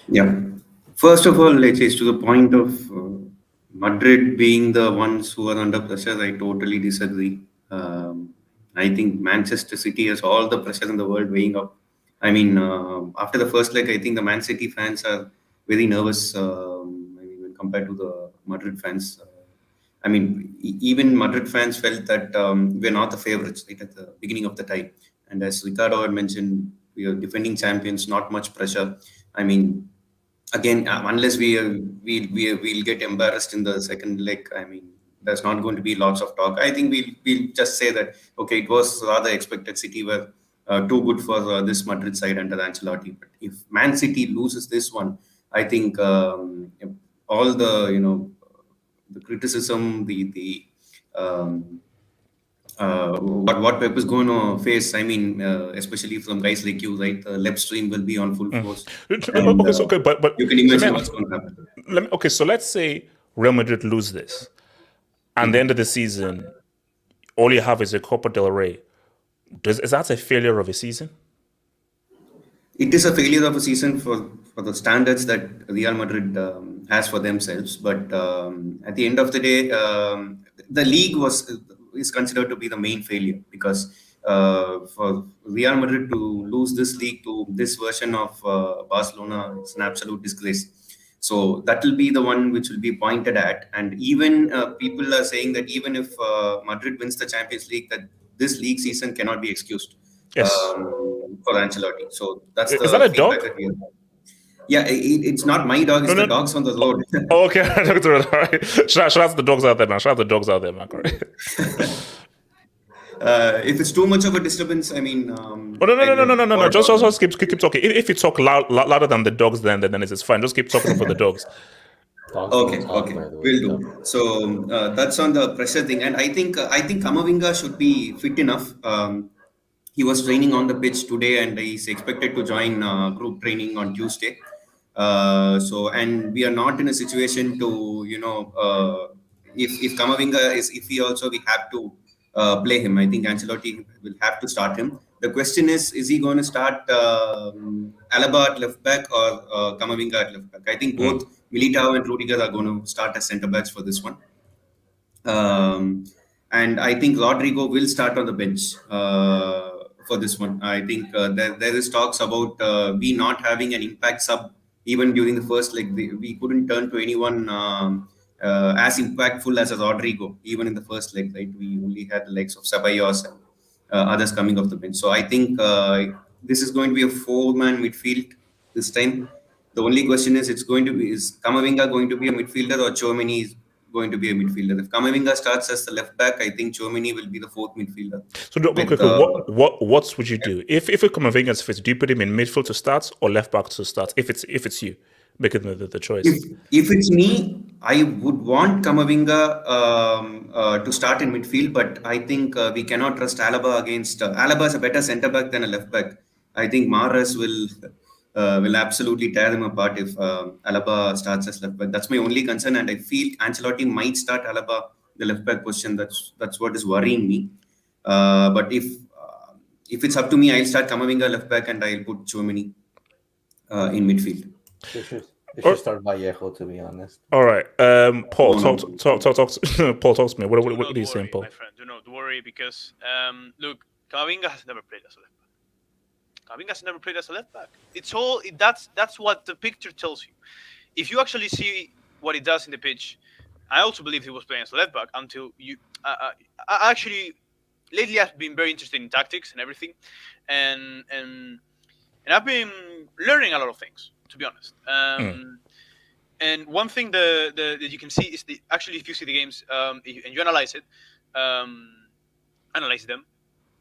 Yeah. First of all, let's say to the point of Madrid being the ones who are under pressure, I totally disagree. I think Manchester City has all the pressure in the world weighing up. I mean, after the first leg, I think the Man City fans are very nervous. I mean, when compared to the Madrid fans. I mean, even Madrid fans felt that we're not the favorites right at the beginning of the time. And as Ricardo had mentioned, we are defending champions, not much pressure. I mean, again, unless we'll get embarrassed in the second leg. I mean, there's not going to be lots of talk. I think we'll just say that okay, it was rather expected. City were too good for this Madrid side under Ancelotti. But if Man City loses this one, I think all the the criticism, the what Pep is going to face. I mean, especially from guys like you, right? The left stream will be on full force, and Okay, so okay, but you can so imagine man, what's going to happen. okay, so let's say Real Madrid lose this, and the end of the season, all you have is a Copa del Rey. Is that a failure of a season? It is a failure of a season for the standards that Real Madrid has for themselves. But at the end of the day, the league is considered to be the main failure because for Real Madrid to lose this league to this version of Barcelona, it's an absolute disgrace. So that will be the one which will be pointed at. And even people are saying that even if Madrid wins the Champions League, that this league season cannot be excused Yes. for Ancelotti. So that's Is that the a feedback dog? that we have. Yeah, it's not my dog, it's No, the no. dogs on the road. Oh, okay. All right. Shout out the dogs out there, man. Shout out the dogs out there, man. Correct. If it's too much of a disturbance, I mean, Oh no no no no no no no no! what Just about them? keep talking. If you talk louder than the dogs, then it's fine. Just keep talking for the dogs. Dogs don't Okay, talk, okay, by the way. will do. So that's on the pressure thing, and I think Kamavinga should be fit enough. He was training on the pitch today, and he's expected to join group training on Tuesday. So, and we are not in a situation to, if Kamavinga is iffy, also we have to play him. I think Ancelotti will have to start him. The question is he going to start Alaba at left back or Kamavinga at left back? I think both Militao and Rudiger are going to start as centre backs for this one. And I think Rodrigo will start on the bench for this one. I think there is talks about we not having an impact sub even during the first leg. We couldn't turn to anyone as impactful as a Rodrigo even in the first leg. Right, we only had the legs of Ceballos and others coming off the bench. So I think this is going to be a four-man midfield this time. The only question is, is Kamavinga going to be a midfielder or Chouameni is going to be a midfielder? If Kamavinga starts as the left back, I think Chouameni will be the fourth midfielder. So okay, With, okay. What would you do if it Kamavinga is fit? Do you put him in midfield to start or left back to start? If it's you making the choice. If it's me, I would want Kamavinga to start in midfield, but I think we cannot trust Alaba against. Alaba is a better centre back than a left back. I think Mahrez will absolutely tear him apart if Alaba starts as left back. That's my only concern, and I feel Ancelotti might start Alaba the left back position. That's what is worrying me. But if it's up to me, I'll start Kamavinga left back and I'll put Chouameni in midfield. They should start Vallejo, to be honest. All right, Paul, No, talk Paul, talk to me. What are you saying, Paul? My friend, do not worry because look, Kamavinga has never played as a left back. Kamavinga has never played as a left back. That's what the picture tells you. If you actually see what he does in the pitch, I also believe he was playing as a left back until you. I actually lately I've been very interested in tactics and everything, and I've been learning a lot of things, to be honest. And one thing that you can see is actually if you see the games and you analyze it, analyze them,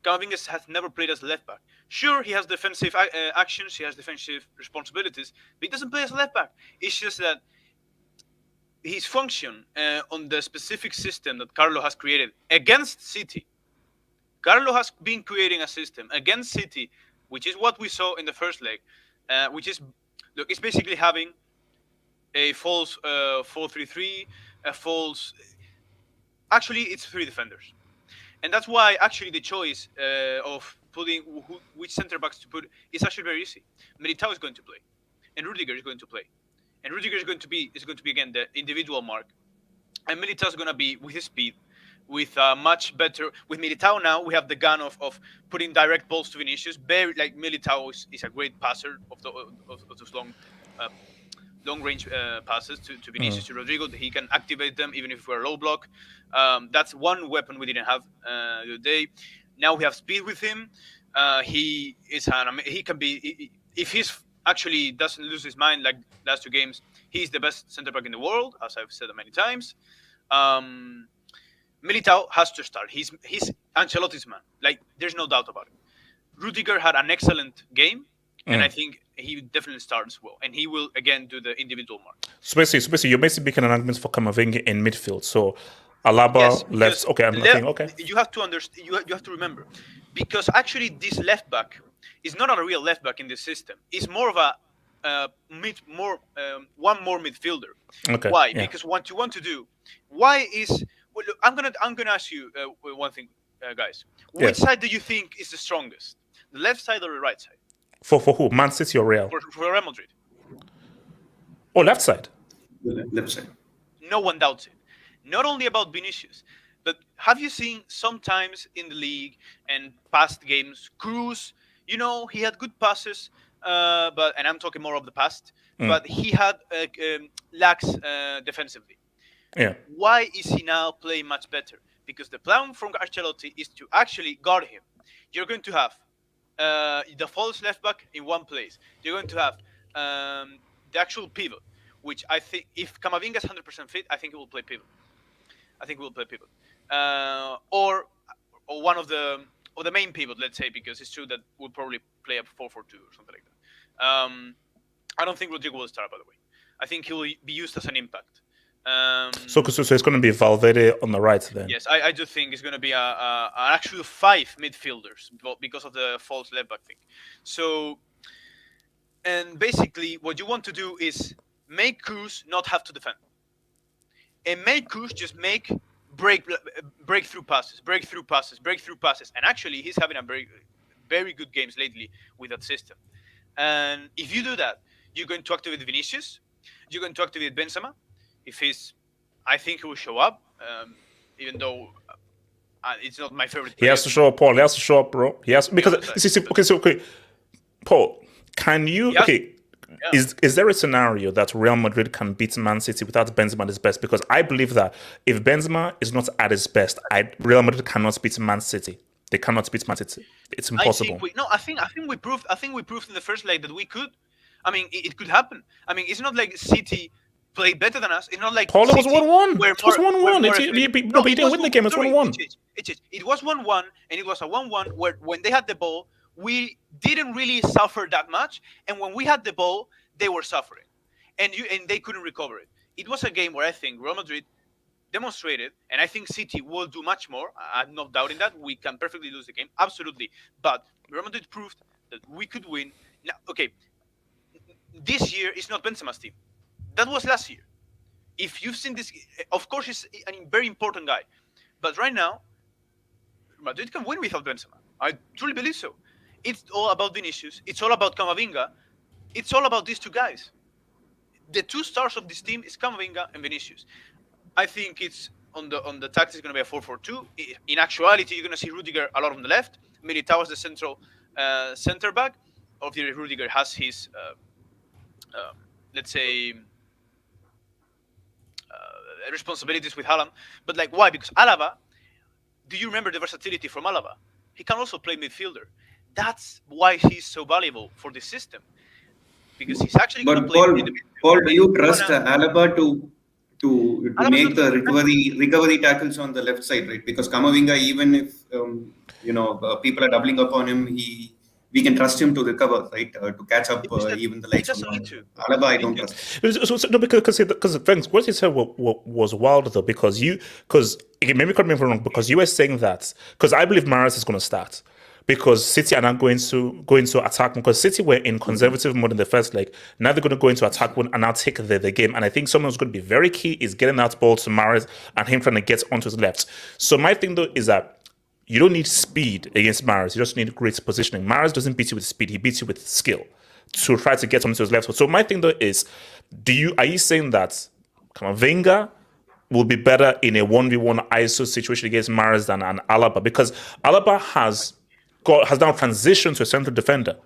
Camavinga has never played as a left back. Sure, he has defensive actions, he has defensive responsibilities, but he doesn't play as a left back. It's just that his function on the specific system that Carlo has created against City. Carlo has been creating a system against City, which is what we saw in the first leg, which is, look, it's basically having a false 4-3-3, a false. Actually, it's 3 defenders, and that's why actually the choice of putting which center backs to put is actually very easy. Militao is going to play, and Rudiger is going to play, and Rudiger is going to be again the individual mark, and Militao is going to be with his speed, with much better. With Militao now, we have the gun of putting direct balls to Vinicius. Very like Militao is a great passer of those uh, long range passes to Vinicius, to Rodrigo. He can activate them even if we're low block. That's one weapon we didn't have today. Now we have speed with him. He can be if he's actually doesn't lose his mind like last 2 games. He's the best center back in the world, as I've said many times. Militao has to start. He's Ancelotti's man. Like there's no doubt about it. Rudiger had an excellent game, and I think he definitely starts well, and he will again do the individual mark. So basically, you're basically making an argument for Camavinga in midfield. So Alaba Yes, left. Okay, I'm thinking, okay. You have to understand. You have to remember, because actually this left back is not a real left back in this system. It's more of a one more midfielder. Okay. Why? Yeah. Because what you want to do. Why is? Well, look, I'm gonna ask you one thing, guys. Which Yes. side do you think is the strongest? The left side or the right side? For who? Man City or Real? For Real Madrid. Oh, left side. Left side. No one doubts it. Not only about Vinicius, but have you seen sometimes in the league and past games, Cruz, he had good passes, and I'm talking more of the past, but he had lacks defensively. Yeah. Why is he now playing much better? Because the plan from Ancelotti is to actually guard him. You're going to have the false left back in one place. You're going to have the actual pivot, which I think if Camavinga is 100% fit, I think he will play pivot. Or one of the main pivot, let's say, because it's true that we'll probably play a 4-4-2 or something like that. I don't think Rodrigo will start, by the way. I think he will be used as an impact. So it's going to be Valverde on the right then. Yes, I do think it's going to be an actual 5 midfielders because of the false left back thing. So, and basically, what you want to do is make Cruz not have to defend, and make Cruz just make breakthrough passes. And actually, he's having a very good games lately with that system. And if you do that, you're going to activate Vinicius. You're going to activate Benzema. I think he will show up, even though it's not my favorite player. He has to show up, Paul. He has to show up, bro. He has because okay. Paul, can you Is there a scenario that Real Madrid can beat Man City without Benzema at his best? Because I believe that if Benzema is not at his best, Real Madrid cannot beat Man City. They cannot beat Man City. It's impossible. I think we proved. I think we proved in the first leg that we could. I mean, it could happen. I mean, it's not like City played better than us. It's not like Paul, it was 1-1. It was 1-1. But he didn't win the game. It's 1-1. It was 1-1, and it was a 1-1 where when they had the ball, we didn't really suffer that much, and when we had the ball, they were suffering, and they couldn't recover it. It was a game where I think Real Madrid demonstrated, and I think City will do much more. I'm not doubting that. We can perfectly lose the game, absolutely. But Real Madrid proved that we could win. Now, okay, this year is not Benzema's team. That was last year. If you've seen this, of course, he's a very important guy. But right now, Madrid can win without Benzema. I truly believe so. It's all about Vinicius. It's all about Camavinga. It's all about these two guys. The 2 stars of this team is Camavinga and Vinicius. I think it's on the tactics going to be a 4-4-2. In actuality, you're going to see Rudiger a lot on the left. Militao is the central center back. Obviously, Rudiger has his, let's say, responsibilities with Haaland. But like, why? Because Alaba, do you remember the versatility from Alaba? He can also play midfielder. That's why he's so valuable for this system. Because he's actually going to play. Paul, do you trust Alaba to make the recovery tackles on the left side, right? Because Camavinga, even if people are doubling up on him, we can trust him to recover, right? To catch up even the likes of Alaba. I don't trust. No, because thanks. What you said was wild though, because maybe correct me if I'm wrong, because you were saying that because I believe Mahrez is going to start. because City are not going to attack because City were in conservative mode in the first leg. Now they're going to go into attack mode and now take the game. And I think something that's going to be very key is getting that ball to Mahrez and him trying to get onto his left. So my thing though is that you don't need speed against Mahrez. You just need great positioning. Mahrez doesn't beat you with speed; he beats you with skill to try to get onto his left. So my thing though is, are you saying that Camavinga will be better in a 1v1 ISO situation against Mahrez than an Alaba? Because Alaba has now transitioned to a central defender.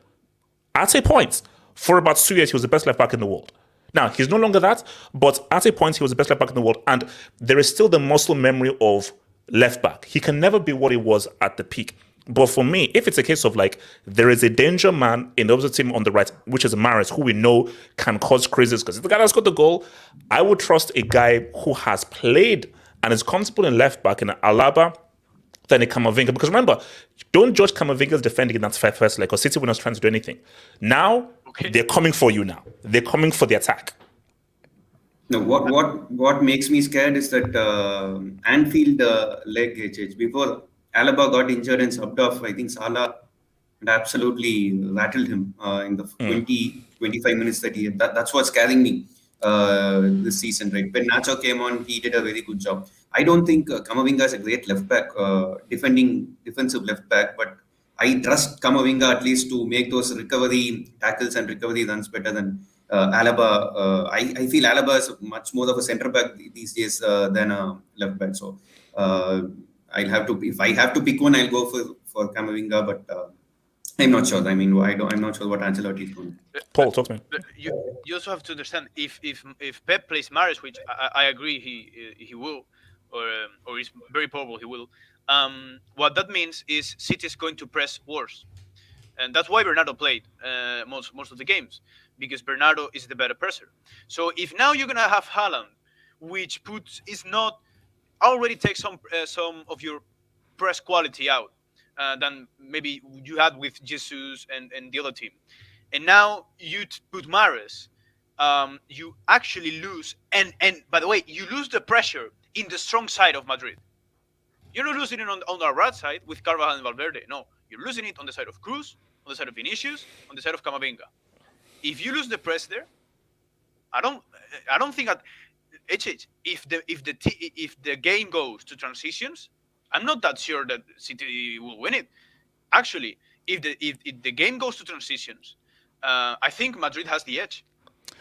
At a point, for about 2 years, he was the best left back in the world. Now, he's no longer that, but at a point, he was the best left back in the world. And there is still the muscle memory of left back. He can never be what he was at the peak. But for me, if it's a case of like, there is a danger man in the opposite team on the right, which is Mahrez, who we know can cause crises, because the guy that's got the goal, I would trust a guy who has played and is comfortable in left back in Alaba than a Camavinga. Because remember, don't judge Camavinga's defending in that first leg, because City were not trying to do anything. Now, they're coming for you now. They're coming for the attack. No, what makes me scared is that Anfield leg HH. Before Alaba got injured and subbed off, I think Salah had absolutely rattled him in the 20-25 minutes that he had. That's what's scaring me this season, right? When Nacho came on, he did a very good job. I don't think Camavinga is a great left back, defensive left back, but I trust Camavinga at least to make those recovery tackles and recovery runs better than Alaba. I feel Alaba is much more of a centre back these days than a left back. So if I have to pick one, I'll go for Camavinga, but I'm not sure. I mean, I'm not sure what Ancelotti is going to do. Paul, talk to me. You also have to understand if Pep plays Mahrez, which I agree he will, or it's very probable he will. What that means is City is going to press worse, and that's why Bernardo played most of the games, because Bernardo is the better presser. So if now you're gonna have Haaland, which already takes some of your press quality out than maybe you had with Jesus and the other team, and now you put Mahrez, you actually lose. And by the way, you lose the pressure in the strong side of Madrid. You're not losing it on the right side with Carvajal and Valverde. No, you're losing it on the side of Cruz, on the side of Vinicius, on the side of Camavinga. If you lose the press there, I don't think that if the game goes to transitions, I'm not that sure that City will win it. Actually, if the game goes to transitions, I think Madrid has the edge.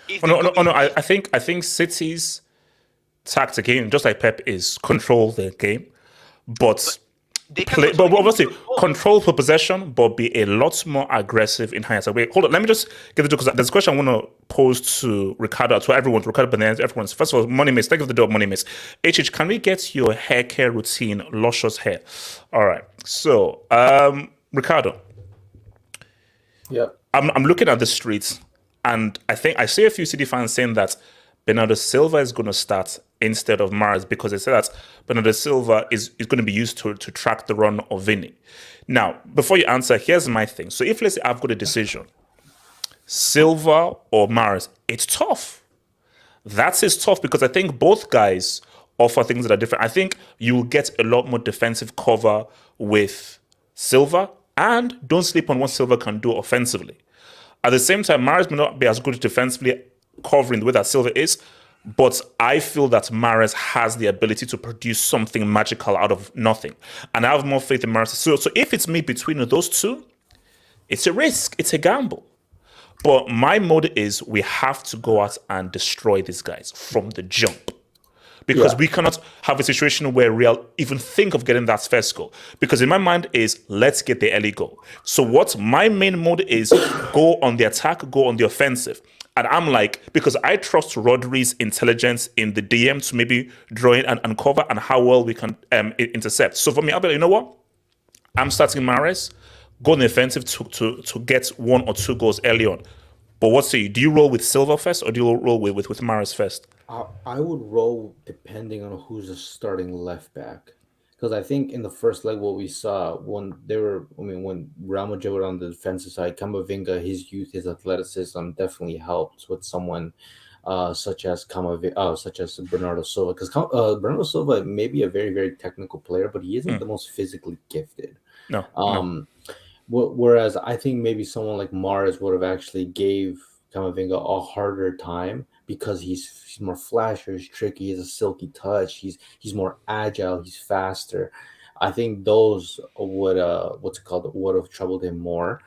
I think City's tactic game, just like Pep, is control the game, but obviously control for possession, but be a lot more aggressive in hindsight. Wait, hold on. Let me just get the because there's a question I want to pose to Ricardo, to everyone, Ricardo Bananas, everyone's. First of all, Money Miss, thank you for the door, Money Miss. HH, can we get your hair care routine, luscious hair? All right. So, Ricardo. Yeah. I'm looking at the streets, and I think I see a few City fans saying that Bernardo Silva is going to start instead of Mahrez, because they say that Bernardo Silva is going to be used to track the run of Vini. Now, before you answer, here's my thing. So if, let's say, I've got a decision, Silva or Mahrez, it's tough. That is tough because I think both guys offer things that are different. I think you will get a lot more defensive cover with Silva, and don't sleep on what Silva can do offensively. At the same time, Mahrez may not be as good defensively covering the way that Silva is, but I feel that Mahrez has the ability to produce something magical out of nothing. And I have more faith in Mahrez. So if it's me between those two, it's a risk. It's a gamble. But my mode is we have to go out and destroy these guys from the jump. Because we cannot have a situation where Real even think of getting that first goal. Because in my mind is, let's get the early goal. So what my main mode is, go on the attack, go on the offensive. And I'm like, because I trust Rodri's intelligence in the DM to maybe draw in and cover and how well we can intercept. So for me, I'll be like, you know what? I'm starting Mahrez, go on the offensive to get 1 or 2 goals early on. But what say you? Do you roll with Silva first or do you roll with Mahrez first? I would roll depending on who's the starting left back. Because I think in the first leg, what we saw when Real Madrid were on the defensive side, Camavinga, his youth, his athleticism definitely helped with someone such as Bernardo Silva. Because Bernardo Silva may be a very, very technical player, but he isn't the most physically gifted. No. Whereas I think maybe someone like Mars would have actually gave Camavinga a harder time because he's more flasher, he's tricky, he has a silky touch, he's more agile, he's faster. I think those would what's it called would have troubled him more.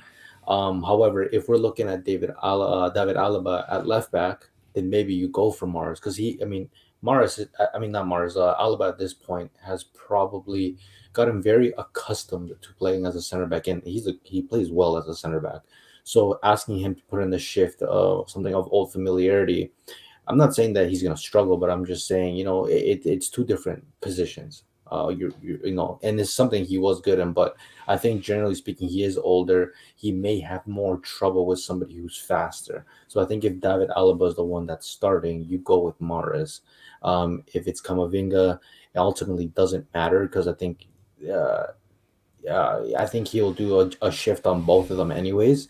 However, if we're looking at David Alaba at left back, then maybe you go for Mars because I mean, I mean not Mars, Alaba at this point has probably gotten very accustomed to playing as a center back, and he plays well as a center back. So asking him to put in the shift of something of old familiarity, I'm not saying that he's going to struggle, but I'm just saying, it's two different positions. And it's something he was good in, but I think generally speaking, he is older. He may have more trouble with somebody who's faster. So I think if David Alaba is the one that's starting, you go with Mahrez. If it's Camavinga, it ultimately doesn't matter because uh, I think he'll do a shift on both of them anyways.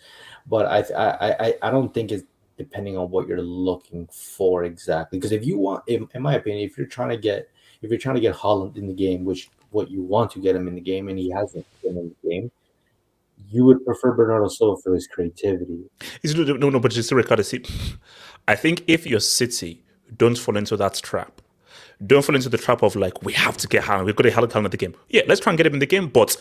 But I don't think it's depending on what you're looking for exactly. Because if you want, in my opinion, if you're trying to get Holland in the game, which what you want to get him in the game, and he hasn't been in the game, you would prefer Bernardo Silva for his creativity. No, but just Ricardo, see, I think if you're City, don't fall into that trap. Don't fall into the trap of like, we have to get Haaland. We've got to Haaland in the game. Yeah, let's try and get him in the game, but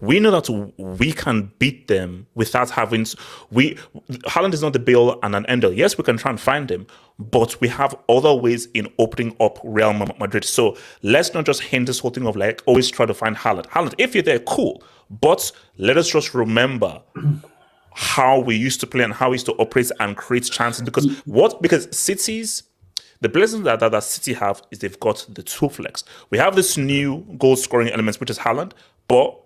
we know that we can beat them without having. Haaland is not the be all and an end all. Yes, we can try and find him, but we have other ways in opening up Real Madrid. So let's not just hint this whole thing of like always try to find Haaland. Haaland, if you're there, cool. But let us just remember how we used to play and how we used to operate and create chances. Because City's the blessing that City have is they've got the two flex. We have this new goal scoring element, which is Haaland, but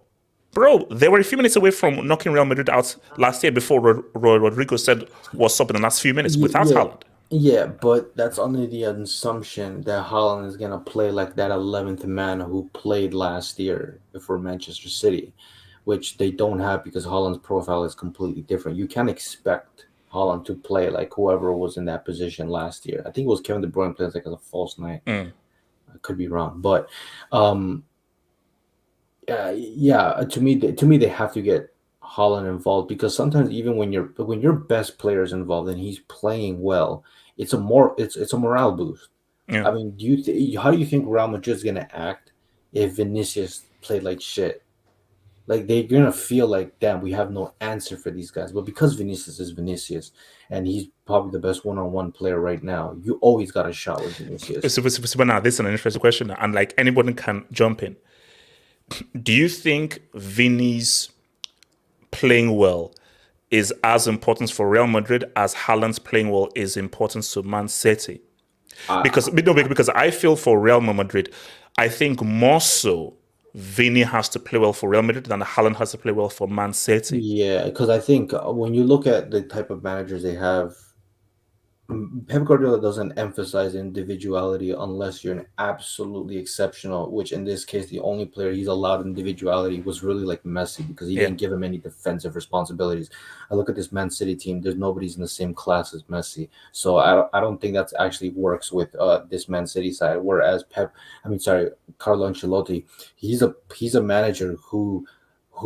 bro, they were a few minutes away from knocking Real Madrid out last year before Rodrigo said what's up in the last few minutes without Haaland. Yeah, but that's under the assumption that Haaland is gonna play like that 11th man who played last year for Manchester City, which they don't have because Haaland's profile is completely different. You can't expect Haaland to play like whoever was in that position last year. I think it was Kevin De Bruyne playing like as a false nine. I could be wrong, but to me they have to get Haaland involved because sometimes even when your best player is involved and he's playing well, it's a morale boost. Yeah. I mean, how do you think Real Madrid is gonna act if Vinicius played like shit? Like they're gonna feel like, damn, we have no answer for these guys. But because Vinicius is Vinicius, and he's probably the best one-on-one player right now, you always got a shot with Vinicius. So now this is an interesting question, and like anybody can jump in. Do you think Vini's playing well is as important for Real Madrid as Haaland's playing well is important to Man City? Because I feel for Real Madrid, I think more so Vini has to play well for Real Madrid than Haaland has to play well for Man City. Yeah, because I think when you look at the type of managers they have, Pep Guardiola doesn't emphasize individuality unless you're an absolutely exceptional, which in this case, the only player he's allowed individuality was really like Messi because he didn't give him any defensive responsibilities. I look at this Man City team, there's nobody's in the same class as Messi. So I don't think that actually works with this Man City side. Whereas Carlo Ancelotti, he's a manager who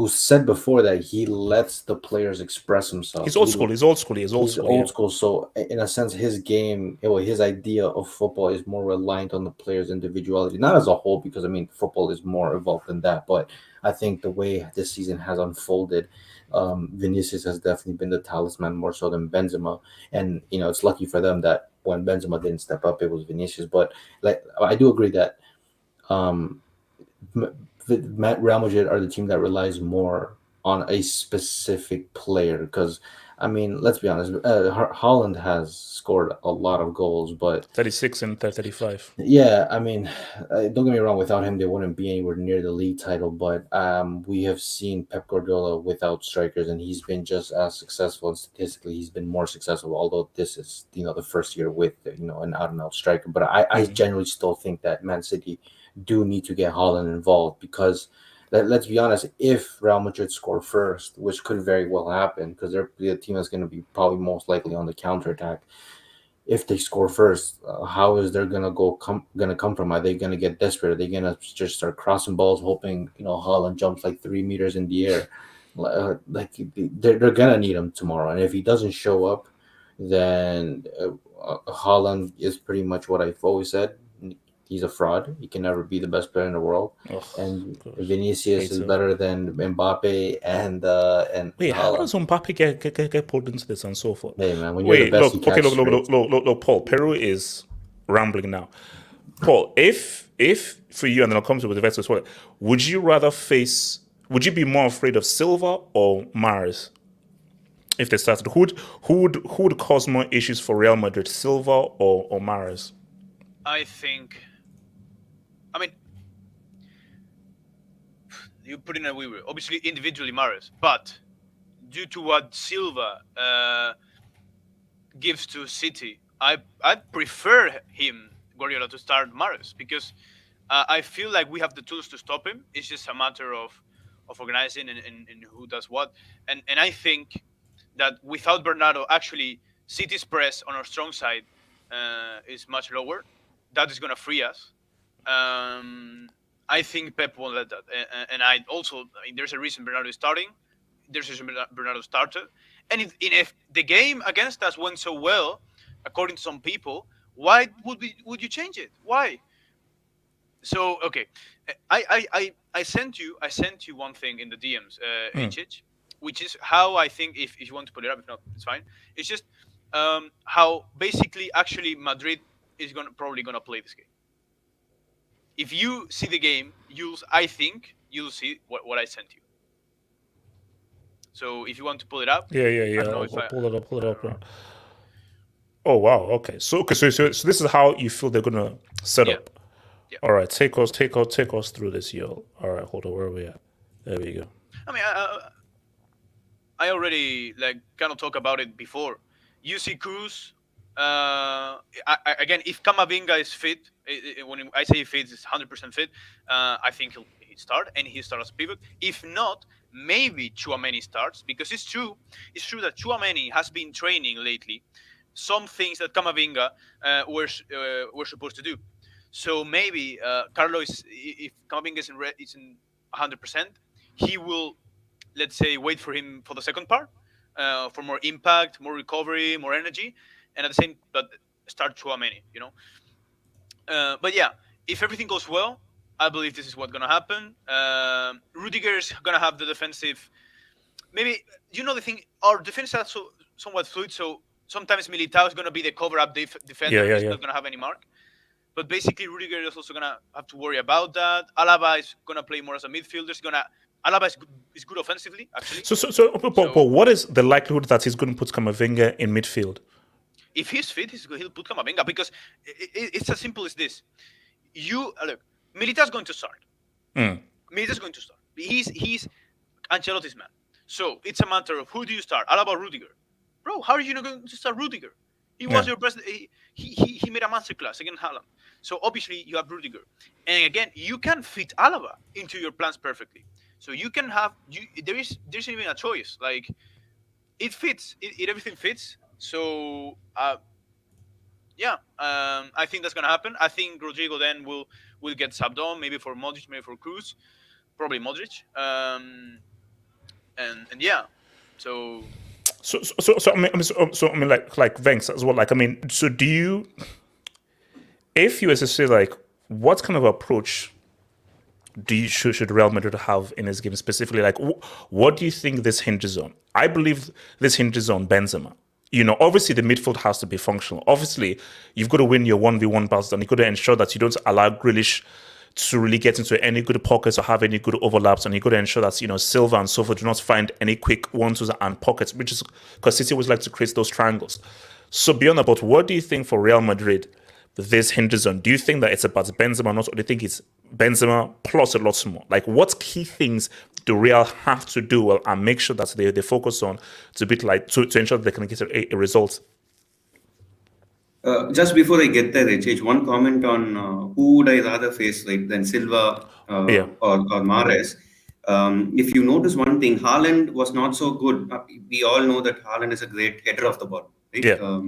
said before that he lets the players express himself. He's old school. He's old school. So in a sense, his game, his idea of football is more reliant on the players' individuality, not as a whole, because I mean, football is more evolved than that. But I think the way this season has unfolded, Vinicius has definitely been the talisman more so than Benzema. And it's lucky for them that when Benzema didn't step up, it was Vinicius. But like, I do agree that Real Madrid are the team that relies more on a specific player because, I mean, let's be honest, Haaland has scored a lot of goals, but 36 and 35. Yeah, I mean, don't get me wrong, without him, they wouldn't be anywhere near the league title, but we have seen Pep Guardiola without strikers, and he's been just as successful, and statistically, he's been more successful, although this is, the first year with, an out-and-out striker. But I generally still think that Man City do need to get Haaland involved because let's be honest, if Real Madrid score first, which could very well happen because they're the team that's going to be probably most likely on the counterattack. If they score first, how is they're going to come from? Are they going to get desperate? Are they going to just start crossing balls, hoping Haaland jumps like 3 meters in the air? Like they're gonna need him tomorrow, and if he doesn't show up, then Haaland is pretty much what I've always said. He's a fraud. He can never be the best player in the world. Oh, And gosh. Vinicius Hate is him. better than Mbappe and Wait, how Haaland. does Mbappe get pulled into this and so forth? Hey man, when you're the Wait, best, you look, okay, catch look, strays. Paul. Peru is rambling now. Paul, if for you, and then I'll come to with the Vets as well, would you rather face? Would you be more afraid of Silva or Mars if they started? Who would cause more issues for Real Madrid, Silva or Mars? I think. I mean, you put in a weird. Obviously, individually matters, but due to what Silva gives to City, I prefer him Guardiola to start Mares because I feel like we have the tools to stop him. It's just a matter of organizing and who does what. And I think that without Bernardo, actually City's press on our strong side is much lower. That is going to free us. I think Pep won't let that. And I also, I mean, there's a reason Bernardo is starting. There's a reason Bernardo started. And if the game against us went so well, according to some people, why would you change it? Why? So okay, I sent you one thing in the DMs, HH, which is how I think if you want to put it up, if not, it's fine. It's just how basically actually Madrid is probably gonna play this game. If you see the game, I think you'll see what I sent you. So if you want to pull it up, Yeah. I don't know I'll if I pull it up. Pull it I up. don't know. Right. Oh wow. Okay. So this is how you feel they're gonna set Yeah. up. Yeah. All right. Take us through this, yo. All right. Hold on. Where are we at? There we go. I mean, I already like kind of talked about it before. You see Cruz. Again, if Camavinga is fit, when I say fit, is 100% fit. I think he'll start and he starts as pivot. If not, maybe Chouameni starts because it's true. It's true that Chouameni has been training lately some things that Camavinga were supposed to do. So maybe Carlos, if Camavinga isn't 100%, he will, let's say, wait for him for the second part, for more impact, more recovery, more energy, and at the same, but start Chouameni, you know. But yeah, if everything goes well, I believe this is what's gonna happen. Rudiger is gonna have the defensive. Maybe you know the thing. Our defense is also somewhat fluid, so sometimes Militao is gonna be the cover-up defender. Yeah. He's not gonna have any mark. But basically, Rudiger is also gonna have to worry about that. Alaba is gonna play more as a midfielder. Alaba is good offensively, actually. But what is the likelihood that he's going to put Camavinga in midfield? If he's fit, he'll put Camavinga because it's as simple as this. You look, Militao's going to start. Militao's going to start. He's Ancelotti's man. So it's a matter of who do you start, Alaba or Rudiger? Bro, how are you not going to start Rudiger? He was your president. He made a masterclass against Haaland. So obviously you have Rudiger, and again you can fit Alaba into your plans perfectly. So you can have there's even a choice. Like it fits. It everything fits. So I think that's gonna happen. I think Rodrigo then will get subbed on, maybe for Modric, maybe for Cruz, probably Modric. And yeah, so. So I mean, like Venks as well. Like, I mean, so do you? If you were to say, like, what kind of approach should Real Madrid have in this game specifically? Like, what do you think this hinges on? I believe this hinges on Benzema. You know, obviously the midfield has to be functional. Obviously, you've got to win your 1v1 battles, and you've got to ensure that you don't allow Grealish to really get into any good pockets or have any good overlaps, and you've got to ensure that, you know, Silva and so forth do not find any quick one-twos and pockets, which is because City always like to create those triangles. So beyond that, but what do you think for Real Madrid this hinges on? Do you think that it's about Benzema or not, or do you think it's Benzema plus a lot more? Like, what key things do Real have to do well and make sure that they focus on to ensure that they can get a result? Just before I get there, HH, one comment on who would I rather face, right, than Silva or Mahrez. If you notice one thing, Haaland was not so good. We all know that Haaland is a great header of the ball, right? Yeah.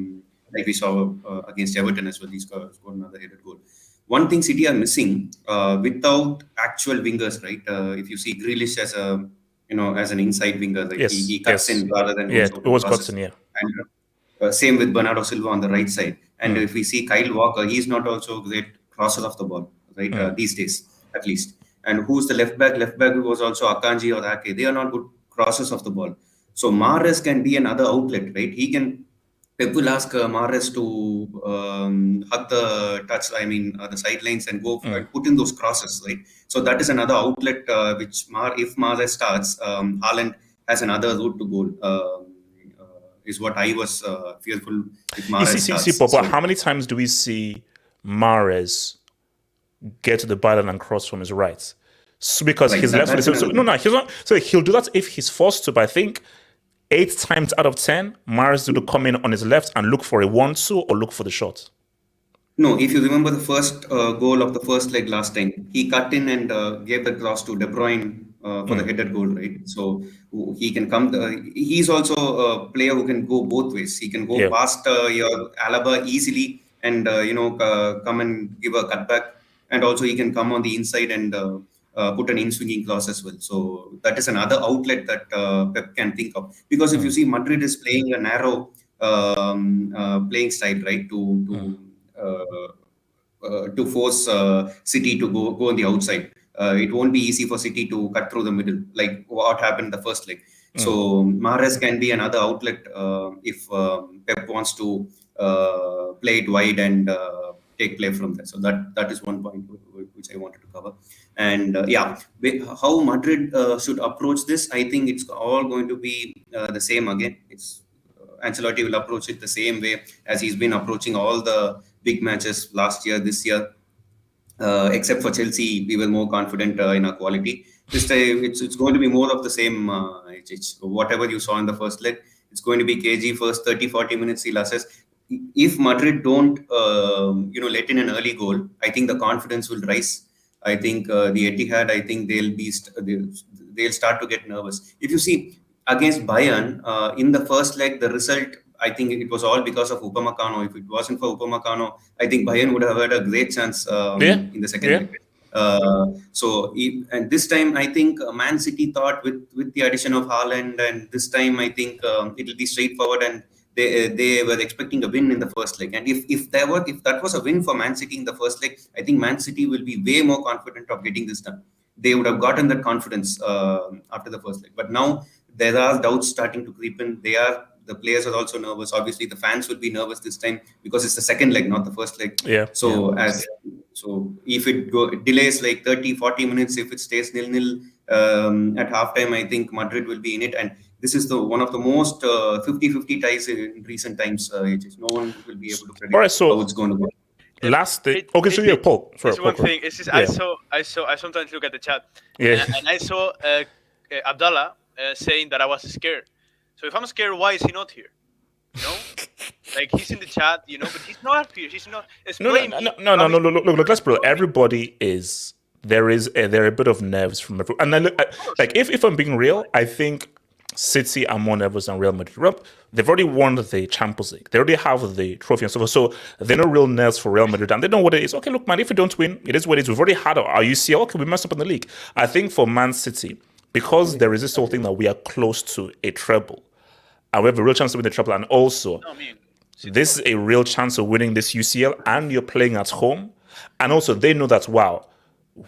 Like we saw against Everton as well, he scored another headed goal. One thing City are missing without actual wingers, right? If you see Grealish as a as an inside winger. Like Yes, he cuts yes. in rather than Yeah, goes out it was and crosses. Godson, yeah. And same with Bernardo Silva on the right side. And if we see Kyle Walker, he's not also a great crosser of the ball, right? These days, at least. And who's the left back? Left back was also Akanji or Ake. They are not good crossers of the ball. So Mahrez can be another outlet, right? Pep will ask Mahrez to hug the the sidelines and go and put in those crosses, right? So that is another outlet which if Mahrez starts, Haaland has another route to goal. Is what I was fearful if You Mahrez see, starts. but how many times do we see Mahrez get to the byline and cross from his right? So because Right, his left foot. that's another No, he's not. So he'll do that if he's forced to. But I think 8 times out of 10, Mahrez will come in on his left and look for a 1-2 or look for the shot. No, if you remember the first goal of the first leg last time, he cut in and gave the cross to De Bruyne for the headed goal, right? So he can come. He's also a player who can go both ways. He can go past your Alaba easily and come and give a cutback, and also he can come on the inside and put an in-swinging cross as well. So that is another outlet that Pep can think of. Because if you see, Madrid is playing a narrow playing style, right? To force City to go on the outside. It won't be easy for City to cut through the middle, like what happened in the first leg. So Mahrez can be another outlet if Pep wants to play it wide and take play from there. So that is one point which I wanted to cover. And how Madrid should approach this, I think it's all going to be the same again. Ancelotti will approach it the same way as he's been approaching all the big matches last year, this year. Except for Chelsea, we were more confident in our quality. This time, it's going to be more of the same. It's whatever you saw in the first leg, it's going to be KG first 30-40 minutes. He'll assess. If Madrid don't, let in an early goal, I think the confidence will rise. I think the Etihad, I think they'll start to get nervous. If you see against Bayern in the first leg, the result, I think it was all because of Upamecano. If it wasn't for Upamecano, I think Bayern would have had a great chance in the second leg. And this time, I think Man City thought with the addition of Haaland, and this time I think it will be straightforward, and they were expecting a win in the first leg. And if that was a win for Man City in the first leg, I think Man City will be way more confident of getting this done. They would have gotten that confidence after the first leg. But now there are doubts starting to creep in. The players are also nervous. Obviously, the fans will be nervous this time because it's the second leg, not the first leg. So if it delays like 30-40 minutes, if it stays 0-0 at halftime, I think Madrid will be in it. And this is one of the most 50-50 ties in recent times. No one will be able to predict how it's going to go. Last thing. Okay, so Paul. It's one thing. It's just, I sometimes look at the chat. And I saw Abdallah saying that I was scared. So if I'm scared, why is he not here? Like he's in the chat, but he's not here. He's not. No. Look, let's bro. Everybody is. There are a bit of nerves from everyone. And if I'm being real, I think City are more nervous than Real Madrid. They've already won the Champions League. They already have the trophy and so forth. So they're no real nerves for Real Madrid, and they know what it is. Okay, look, man, if we don't win, it is what it is. We've already had our UCL. Okay, we messed up in the league. I think for Man City, because there is this whole thing that we are close to a treble, and we have a real chance to win the treble, and also this is a real chance of winning this UCL, and you're playing at home, and also they know that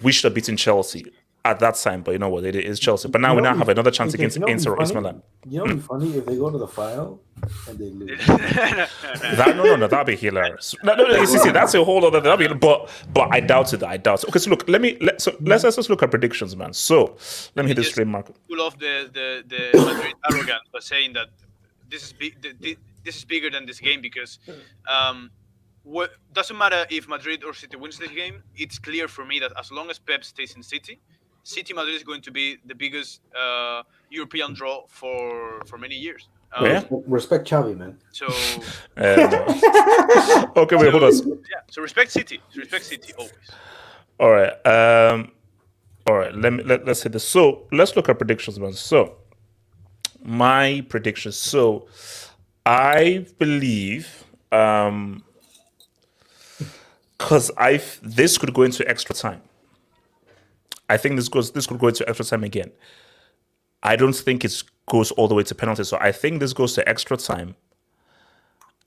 we should have beaten Chelsea at that time, but you know what? It is Chelsea. But now we now have another chance against Inter or Milan. It'd be funny if they go to the final and they lose. No, that'd be hilarious. No, see, that's a whole other. But I doubt it. Okay, so look, let's just look at predictions, man. So let me hit the stream market. Pull off the Madrid arrogance by saying that this is big. This is bigger than this game because doesn't matter if Madrid or City wins this game. It's clear for me that as long as Pep stays in City Madrid is going to be the biggest European draw for many years. Respect Xavi, man. So okay, wait, hold on. Yeah, so respect City always. All right. Let's hit this. So let's look at predictions, man. So my predictions. So I believe because this could go into extra time. I think this could go into extra time again. I don't think it goes all the way to penalty. So I think this goes to extra time.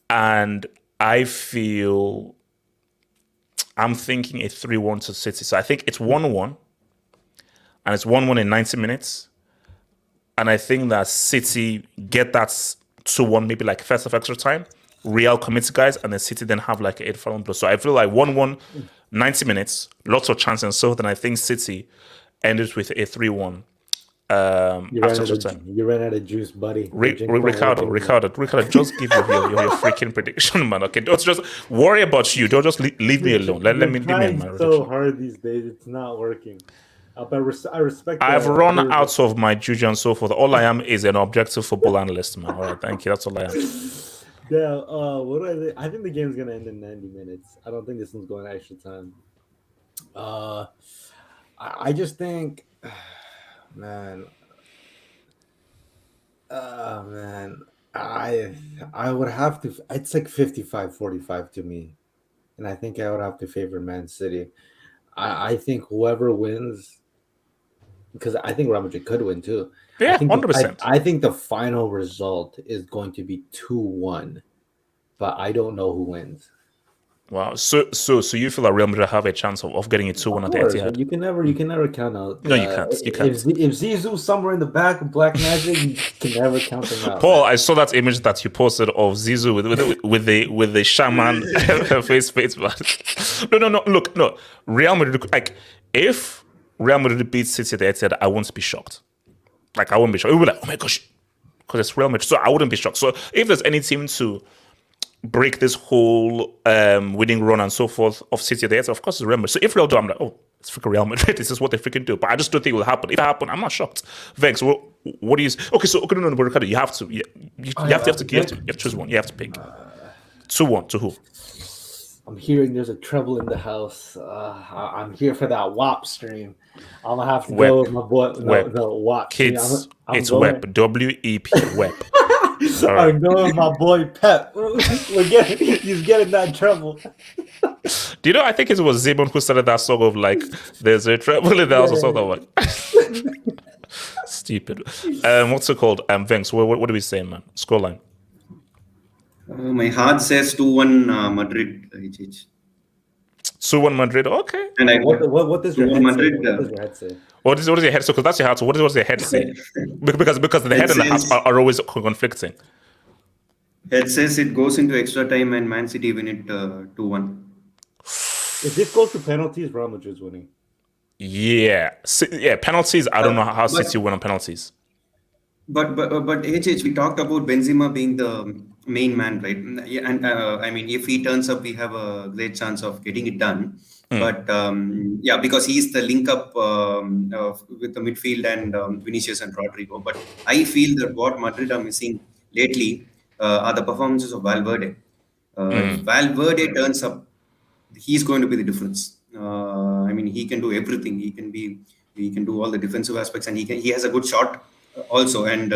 And I'm thinking a 3-1 to City. So I think it's 1-1. And it's 1-1 in 90 minutes. And I think that City get that 2-1, maybe like first of extra time. Real commits guys, and then City then have like 8 final blow. So I feel like 1-1, 90 minutes, lots of chances and so. Then I think City ended with a 3-1. You ran out of juice, buddy. Ricardo, just give your freaking prediction, man. Okay, don't just worry about you. Don't just leave me alone. Let me leave me in my so hard these days. It's not working. But I respect. I've run out of my juju and so forth. All I am is an objective football analyst, man. All right, thank you. That's all I am. Yeah. What do I think? I think the game's gonna end in 90 minutes. I don't think this one's going extra time. I just think. Man, I would have to. It's like 55-45 to me, and I think I would have to favor Man City. I think whoever wins, because I think Real Madrid could win too. Yeah, 100%. I think the final result is going to be 2-1, but I don't know who wins. Wow. So you feel like Real Madrid have a chance of getting a 2-1 at the Etihad? You can never count out. No, you can't. You can't. If Zizou's somewhere in the back of Black Magic, you can never count him out. Paul, I saw that image that you posted of Zizou with the shaman face mask. No. Look, no. Real Madrid, like, if Real Madrid beats City at the Etihad, I won't be shocked. Like, I won't be shocked. It would be like, oh my gosh, because it's Real Madrid. So I wouldn't be shocked. So if there's any team to break this whole winning run and so forth of City at the Etihad, of course it's Real Madrid. So if Real do, I'm like, oh, it's freaking Real Madrid. This is what they freaking do. But I just don't think it will happen. If it happen, I'm not shocked. Vex, what do you? Okay, no, Ricardo, you have to. You have to choose one. You have to pick 2-1 to who? I'm hearing there's a treble in the house. I'm here for that WAP stream. I'm gonna have to go with my boy. No, WAP. Kids, it's WEP. WEP. WEP. I'm going with my boy Pep. He's getting that treble. Do you know? I think it was Zibon who started that song of like, "There's a treble in the house" or something like. Stupid. What's it called? Venks. What do we say, man? Scoreline. My heart says 2-1 Madrid. 2-1 Madrid. Okay. And what does your head Madrid, say? What does your head say? What is your head? So, because that's your heart. So, what does your head say? Because the head and the heart are always conflicting. It says it goes into extra time and Man City win it 2-1. If this goes to penalties, Real Madrid's winning. Yeah, penalties. I don't know how City win on penalties. But HH, we talked about Benzema being the main man, right? Yeah, and I mean, if he turns up, we have a great chance of getting it done. But because he's the link up with the midfield and Vinicius and Rodrigo. But I feel that what Madrid are missing lately are the performances of Valverde. If Valverde turns up, he's going to be the difference. I mean, he can do everything. He can do all the defensive aspects, and he has a good shot also. And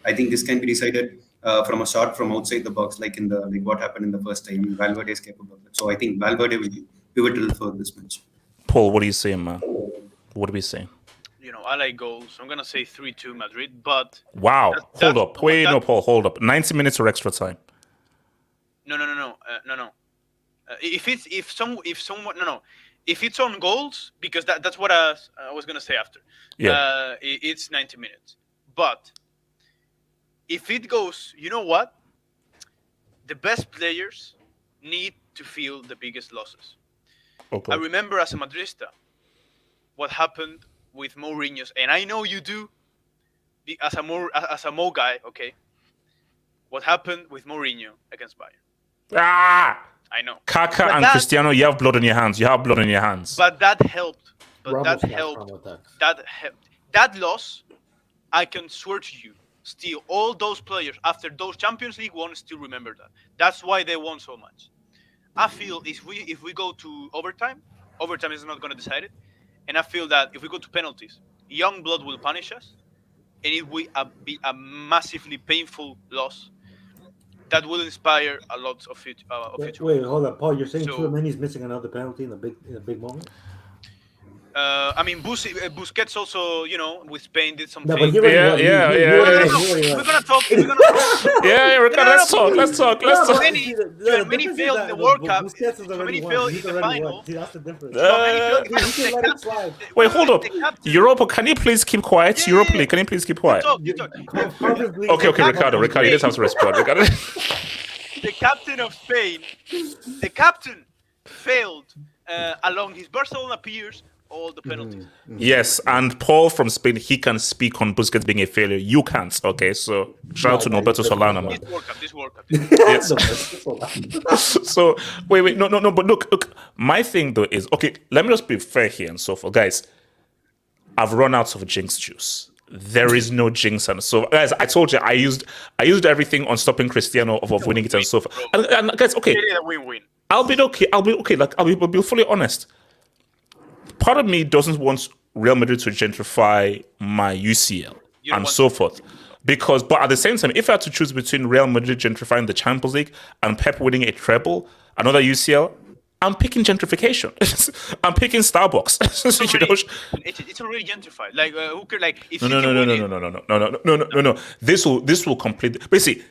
I think this can be decided from a shot from outside the box, like what happened in the first time. I mean, Valverde is capable of it. So I think Valverde will be pivotal for this match. Paul, what are you saying, man? What are we saying? I like goals. I'm gonna say 3-2 Madrid, but wow, hold up. Wait, no, Paul, hold up. 90 minutes or extra time? No. If it's on goals, because that's what I was gonna say after. Yeah. It's 90 minutes, but if it goes, you know what? The best players need to feel the biggest losses. Okay. I remember as a Madrista what happened with Mourinho's, and I know you do, as a Mo guy, okay? What happened with Mourinho against Bayern? I know. Kaka and Cristiano, you have blood on your hands. But that helped. That helped. That loss, I can swear to you, still all those players after those Champions League won still remember that. That's why they won so much. I feel if we go to overtime is not going to decide it. And I feel that if we go to penalties, young blood will punish us, and it will be a massively painful loss that will inspire a lot of future. Wait, hold on, Paul. You're saying Tchouameni's missing another penalty in a big moment? I mean, Busquets also, with Spain did some No, but things. he already Yeah, won. yeah, He yeah, already yeah. won. He already We're won. gonna talk. We're gonna talk. Yeah, Ricardo, let's talk. No, talk. but Many- see, Tchouameni difference is failed in that the World Cup. Busquets has already Tchouameni won. failed He's in the already final. won. See, that's the difference. Tchouameni failed in the He can let it slide. Wait, hold up. The captain- Europa, can you please keep quiet? Yeah, Europa yeah, League, can you please keep You quiet? talk. You talk. Conference League- Okay, Ricardo, you just have to respond. Ricardo. The captain of Spain, the captain failed along his Barcelona years all the penalties. Yes, and Paul from Spain, he can speak on Busquets being a failure. You can't, okay? So shout out to Norberto Solana, man. This World Cup. Yes. No, that's a lot. So wait, no, but look. My thing though is okay. Let me just be fair here and so forth, guys. I've run out of jinx juice. There is no jinx and so guys. I told you I used everything on stopping Cristiano of winning it and so forth. And guys, okay, Win-win. I'll be okay. Like I'll be fully honest. Part of me doesn't want Real Madrid to gentrify my UCL You don't and want so forth. But at the same time, if I had to choose between Real Madrid gentrifying the Champions League and Pep winning a treble, another UCL, I'm picking gentrification. I'm picking Starbucks. It's already gentrified. Like who could like if No. This will complete. Basically,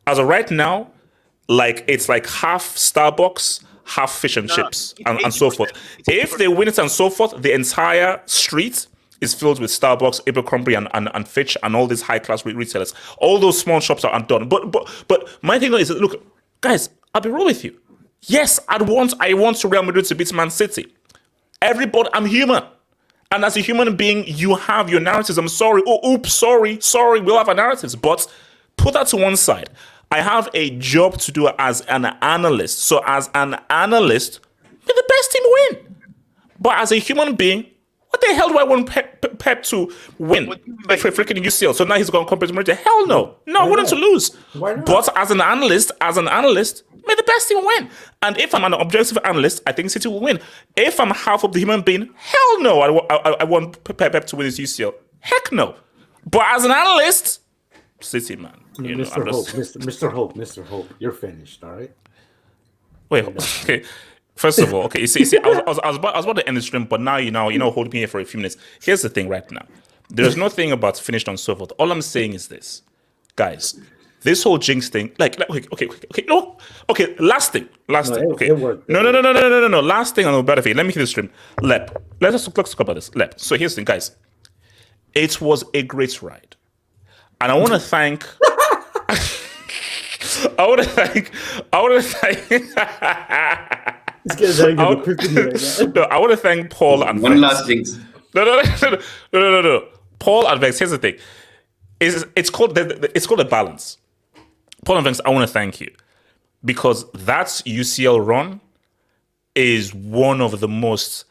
as of right now, like it's like half Starbucks, half fish and chips, it's and so 80%. forth. It's If they win it and so forth, the entire street is filled with Starbucks, Abercrombie, and Fitch, and all these high class retailers. All those small shops are undone. But my thing is, look, guys, I'll be real with you. Yes, I want Real Madrid to beat Man City. Everybody, I'm human. And as a human being, you have your narratives. I'm sorry. Oh, oops, sorry. We'll have our narratives. But put that to one side. I have a job to do as an analyst. So as an analyst, may the best team win. But as a human being, what the hell do I want Pep to win? What do you mean by- For freaking UCL. So now he's going to compete with Madrid. Hell no. No, I want him to lose. Why not? But as an analyst, may the best team win. And if I'm an objective analyst, I think City will win. If I'm half of the human being, hell no, I want Pep to win his UCL. Heck no. But as an analyst, City, man. You know, Mr. I'm Hope, just- Mr. Hope, you're finished, all right? Wait, okay. First of all, okay, you see, I was about to end the stream, but now hold me here for a few minutes. Here's the thing right now. There's nothing about finished and so forth. All I'm saying is this, guys. This whole jinx thing, okay. Last thing. Okay. it worked. No. Last thing on the battlefield. Let me hear the stream. Let's talk about this. So here's the thing, guys. It was a great ride, and I want to thank. I want to thank. This guy's having an epiphany right now. No, I want to thank Paul and One Vex. last jinx. No. Paul and Vex. Here's the thing. It's called a balance. Paul and Vex, I want to thank you because that UCL run is one of the most.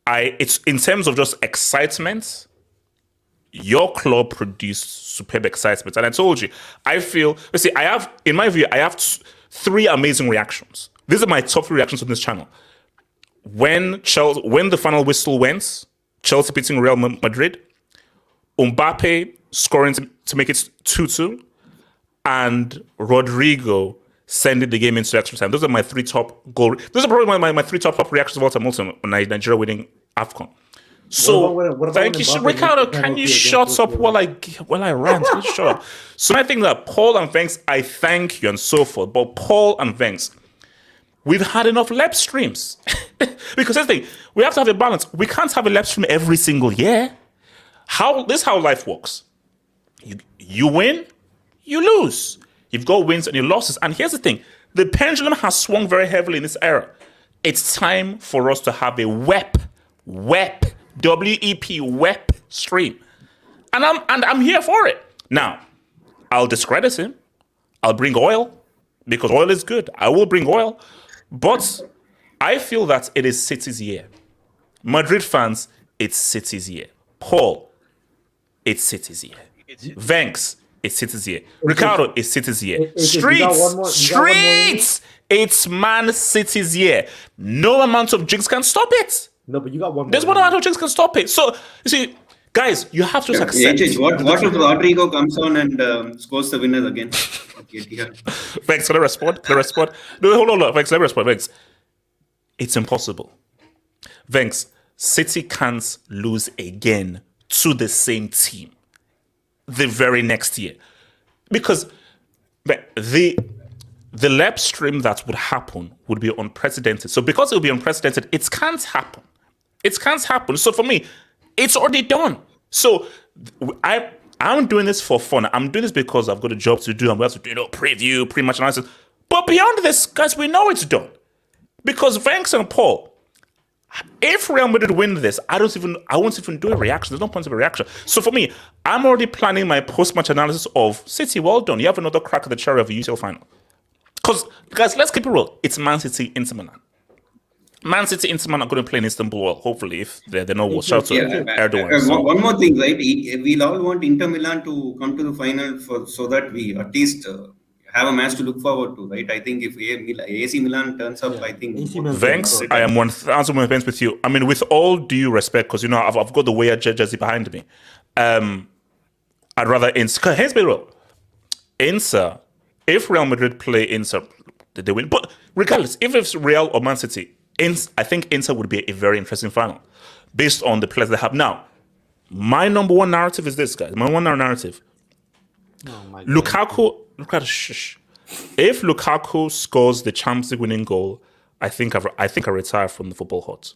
It's in terms of just excitement. Your club produced superb excitement, and I told you, I feel. I have, in my view, I have three amazing reactions. These are my top three reactions on this channel. When the final whistle went, Chelsea beating Real Madrid, Mbappe scoring to make it 2-2, and Rodrigo sending the game into extra time. Those are my three top goal. Those are probably my three top reactions of all time. Also, Nigeria winning AFCON. So What about thank you, when Mbappe Ricardo. missed the Can you penalty shut against up Portugal? while I rant? Can you shut up? So I think that Paul and Venks, I thank you and so forth. But Paul and Venks, we've had enough lep streams because that's the thing. We have to have a balance. We can't have a lep stream every single year. This is how life works. You win, you lose. You've got wins and your losses. And here's the thing: the pendulum has swung very heavily in this era. It's time for us to have a WEP stream, and I'm here for it. Now, I'll discredit him. I'll bring oil because oil is good. I will bring oil, but I feel that it is City's year. Madrid fans, it's City's year. Paul, it's City's year. Venks, it's City's year. Ricardo, it's City's year. Streets, it's Man City's year. No amount of jinx can stop it. No, but you got one more. There's one amount of jinx can stop it. So, you see, guys, you have to just accept. What if Rodrigo comes on and scores the winner again? Vex, can I respond? No, hold on. Vex, let me respond. Vex, it's impossible. Vex, City can't lose again to the same team the very next year. Because the lap stream that would happen would be unprecedented. So because it will be unprecedented, it can't happen. It can't happen. So for me, it's already done. So I'm doing this for fun. I'm doing this because I've got a job to do and we have to do preview, pre-match analysis. But beyond this, guys, we know it's done. Because Vanks and Paul, if Real Madrid win this, I won't even do a reaction. There's no point of a reaction. So for me, I'm already planning my post-match analysis of City. Well done. You have another crack at the cherry of a UCL final. Because, guys, let's keep it real. It's Man City, Inter Milan. Man City, Inter Milan are going to play in Istanbul. Well, hopefully, if they know. Shout out to Erdogan. So. One more thing, right? We'll all want Inter Milan to come to the final so that we at least have a match to look forward to, right? I think if AC Milan turns up, I think... Thanks. I am 1,000% with you. I mean, with all due respect, because, I've got the Weah jersey behind me. I'd rather Inter... Here's the rule. Inter, if Real Madrid play Inter, they win. But regardless, if it's Real or Man City, I think Inter would be a very interesting final based on the players they have now. My number one narrative is this, guys. My one narrative. Oh my Lukaku, if Lukaku scores the Champions League winning goal, I think I retire from the football hut.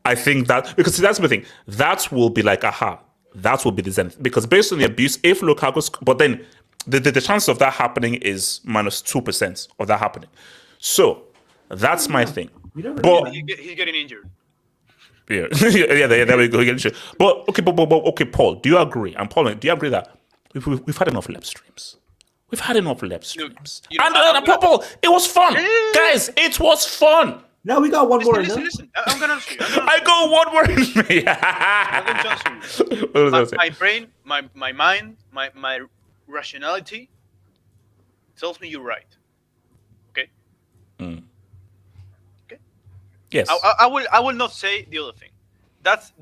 I think that because that's the thing. That will be like that will be the zenith. Because based on the abuse, if Lukaku, but then the chance of that happening is -2% of that happening. So that's my thing. But he's getting injured. Yeah, there we go. But okay, Paul, do you agree? And Paul, do you agree that we've had enough lap streams? We've had enough lap streams. Paul, it was fun, guys. It was fun. Now we got one more. Listen. I'm gonna answer you. I got one more in me. My brain, my mind, my rationality tells me you're right. Okay. Yes. I will not say the other thing. That's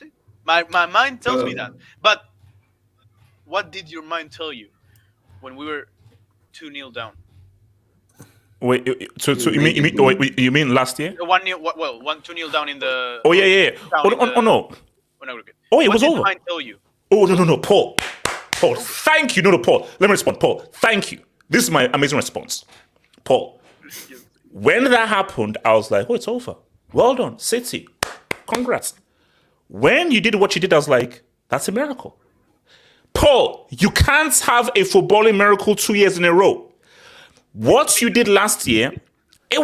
it. My mind tells me that. But what did your mind tell you when we were 2-0 down? Wait, so you mean last year? 2-0 down in the. Oh yeah. Oh no. Oh, it was over. What did mind tell you? Oh no, Paul, thank you. No, Paul. Let me respond. Paul, thank you. This is my amazing response. Paul, when that happened, I was like, oh, it's over. Well done, City. Congrats. When you did what you did, I was like, that's a miracle. Paul, you can't have a footballing miracle 2 years in a row. What you did last year, it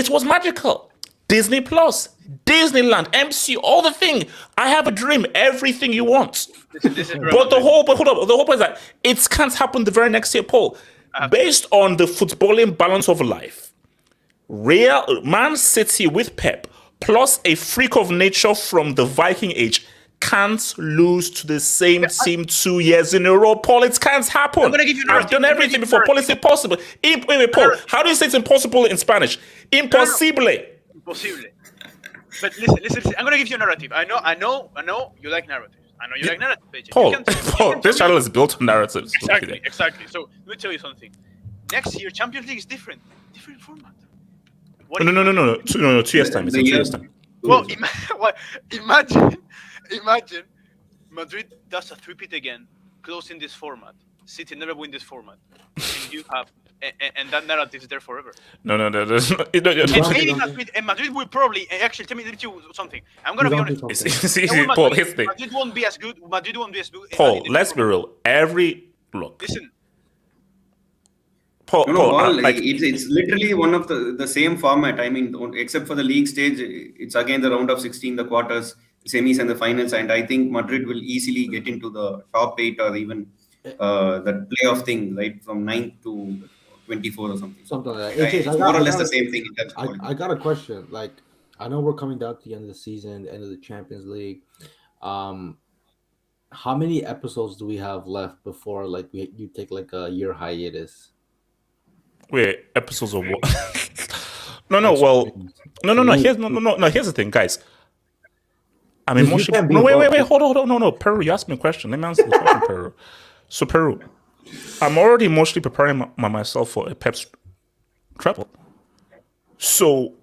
was magical. Disney Plus, Disneyland, MC, all the thing. I have a dream, everything you want. But the whole point is that it can't happen the very next year, Paul. Based on the footballing balance of life, Real Man City with Pep plus a freak of nature from the Viking age can't lose to the same team 2 years in a row, Paul. It can't happen. I'm gonna give you I've done everything before. Paul, it's impossible. Wait, Paul. How do you say it's impossible in Spanish? Impossible. Impossible. But listen. I'm gonna give you a narrative. I know. You like narratives. I know you like narratives. Paul, this channel is built on narratives. Exactly. So let me tell you something. Next year, Champions League is different format. No. 2 years time. It's 2 years time. Well, imagine Madrid does a three-peat again, closing this format. City never win this format, and you have, and that narrative is there forever. No. And Madrid will probably actually tell me something. I'm gonna be honest. Paul, here's the thing. Madrid won't be as good. Paul, let's be real. Listen. Paul, it's literally one of the same format. I mean, except for the league stage, it's again the round of 16, the quarters, semis, and the finals. And I think Madrid will easily get into the top 8 or even the playoff thing, right, from 9 to 24 or something. Something like that. It's more or less the same thing in terms of I got a question. Like, I know we're coming down to the end of the season, end of the Champions League. How many episodes do we have left before you take like a year hiatus? Wait, episodes of what? No. Here's the thing, guys. I mean, wait. Hold on. No. Peru, you asked me a question. Let me answer the question, Peru. So, Peru, I'm already mostly preparing myself for a Pep's travel. So,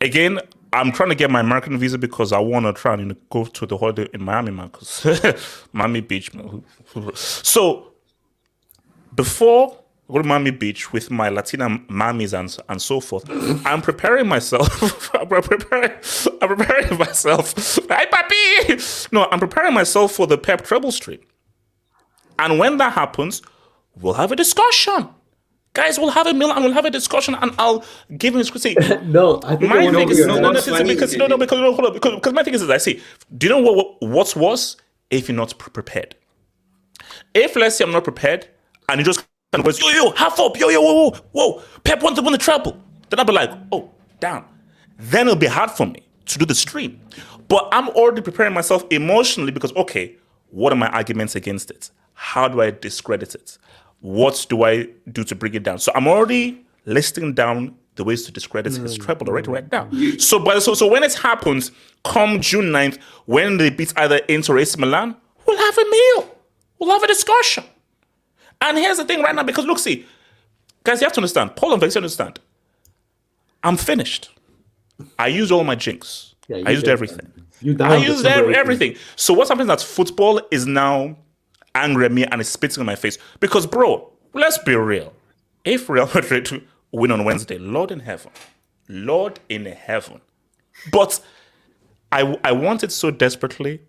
again, I'm trying to get my American visa because I want to try and go to the holiday in Miami, man. Because Miami Beach, man. So before I go to Miami Beach with my Latina mammies and so forth, I'm preparing myself. I'm preparing myself. Hey, papi! No, I'm preparing myself for the Pep treble stream. And when that happens, we'll have a discussion. Guys, we'll have a meal and we'll have a discussion and I'll give him his critique. No, I think My it thing won't is, be because my thing is, I see. Do you know what's worse? If you're not prepared. If let's say I'm not prepared and you just kind of goes, yo, half up, yo, whoa, Pep wants to win the treble. Then I'll be like, oh, damn. Then it'll be hard for me to do the stream. But I'm already preparing myself emotionally because, okay, what are my arguments against it? How do I discredit it? What do I do to bring it down? So I'm already listing down the ways to discredit his treble already right now. So when it happens, come June 9th, when they beat either Inter or AC Milan, we'll have a meal. We'll have a discussion. And here's the thing right now, because look, see, guys, you have to understand, Paul and Vex, you understand. I'm finished. I used all my jinx. Yeah, I used everything. I used everything. So what happens is that football is now angry at me and is spitting on my face. Because, bro, let's be real. If Real Madrid win on Wednesday, Lord in heaven. But I want it so desperately,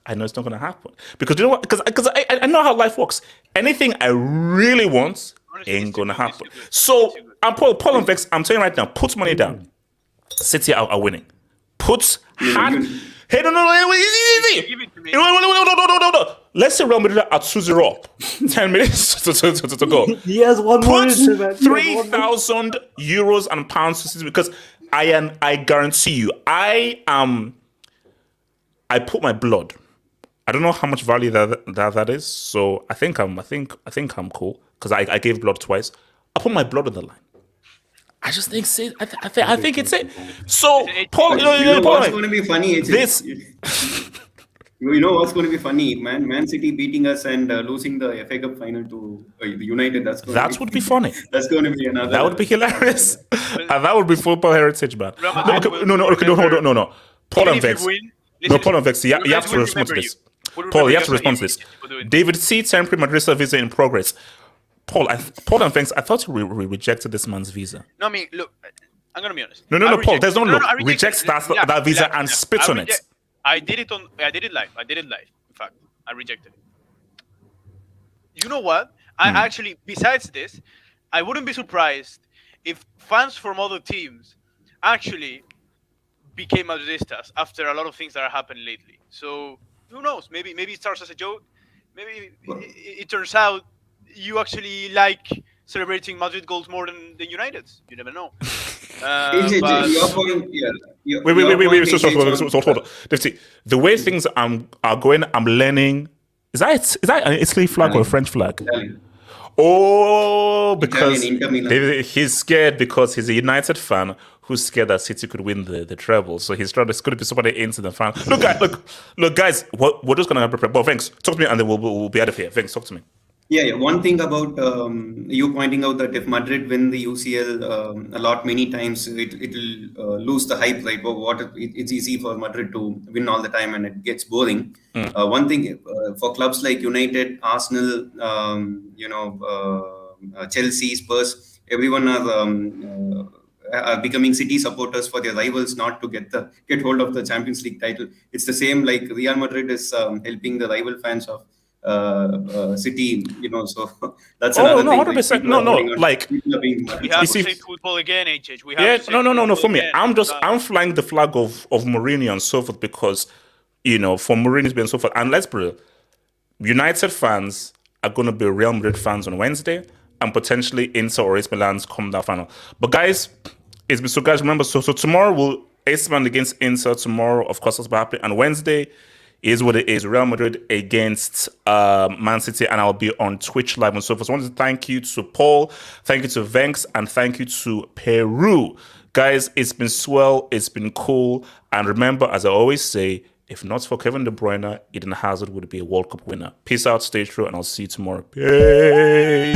I know it's not going to happen. Because you know what? Because I know how life works. Anything I really want ain't going to happen. So, Paul and Vex, I'm telling you right now, put money down. City are winning. Put hard. Hey, no, easy. Give it to me. No. Let's say Real Madrid are 2-0 up. 10 minutes to go. He has one more. Put 3,000 euros and pounds to City because I guarantee you, I put my blood. I don't know how much value that is, so I think I'm cool because I gave blood twice. I put my blood on the line. I just think I think it's it. So Paul, what's going to be funny? This. You know what's going to be funny? Man City beating us and losing the FA Cup final to United. That would be funny. That's going to be another. That would be hilarious. And that would be football heritage, man. No. Paul and Vex. No, Paul and Vex. You have to respond to this. Paul, you have to respond to this. David C. Temporary Madrid visa in progress. Paul and Vex, I thought we rejected this man's visa. No, I mean, look, I'm going to be honest. No, Paul, there's no look. Reject that visa and spit on it. I did it live. In fact, I rejected it. You know what? I actually, besides this, I wouldn't be surprised if fans from other teams actually became Madridistas after a lot of things that are happening lately. So who knows? Maybe it starts as a joke. Maybe it turns out you actually like celebrating Madrid goals more than United's. You never know. Your point, Wait. So hold on. The way things are going, I'm learning. Is that an Italy flag or a French flag? Italian. Oh, because Inter Milan. he's scared because he's a United fan who's scared that City could win the treble. So he's trying to put somebody into the fan. Look, guys, we're just gonna prepare. But thanks, talk to me, and then we'll be out of here. Thanks, talk to me. Yeah. One thing about you pointing out that if Madrid win the UCL many times, it'll lose the hype, right? It's easy for Madrid to win all the time, and it gets boring. One thing for clubs like United, Arsenal, Chelsea, Spurs, everyone are becoming City supporters for their rivals not to get hold of the Champions League title. It's the same like Real Madrid is helping the rival fans of City, so that's another thing. 100%. No. Like we have to say football again, HH. No. For me, I'm flying the flag of Mourinho and so forth because for Mourinho's been so forth. And let's be real, United fans are going to be Real Madrid fans on Wednesday, and potentially Inter or AC Milan's come that final. But guys, guys remember. So tomorrow AC Milan against Inter. Tomorrow, of course, that's what happening. And Wednesday is what it is. Real Madrid against Man City, and I'll be on Twitch live and so forth. So I want to thank you to Paul, thank you to Venks, and thank you to Peru. Guys, it's been swell, it's been cool, and remember, as I always say, if not for Kevin De Bruyne, Eden Hazard would be a World Cup winner. Peace out, stay true, and I'll see you tomorrow. Peace.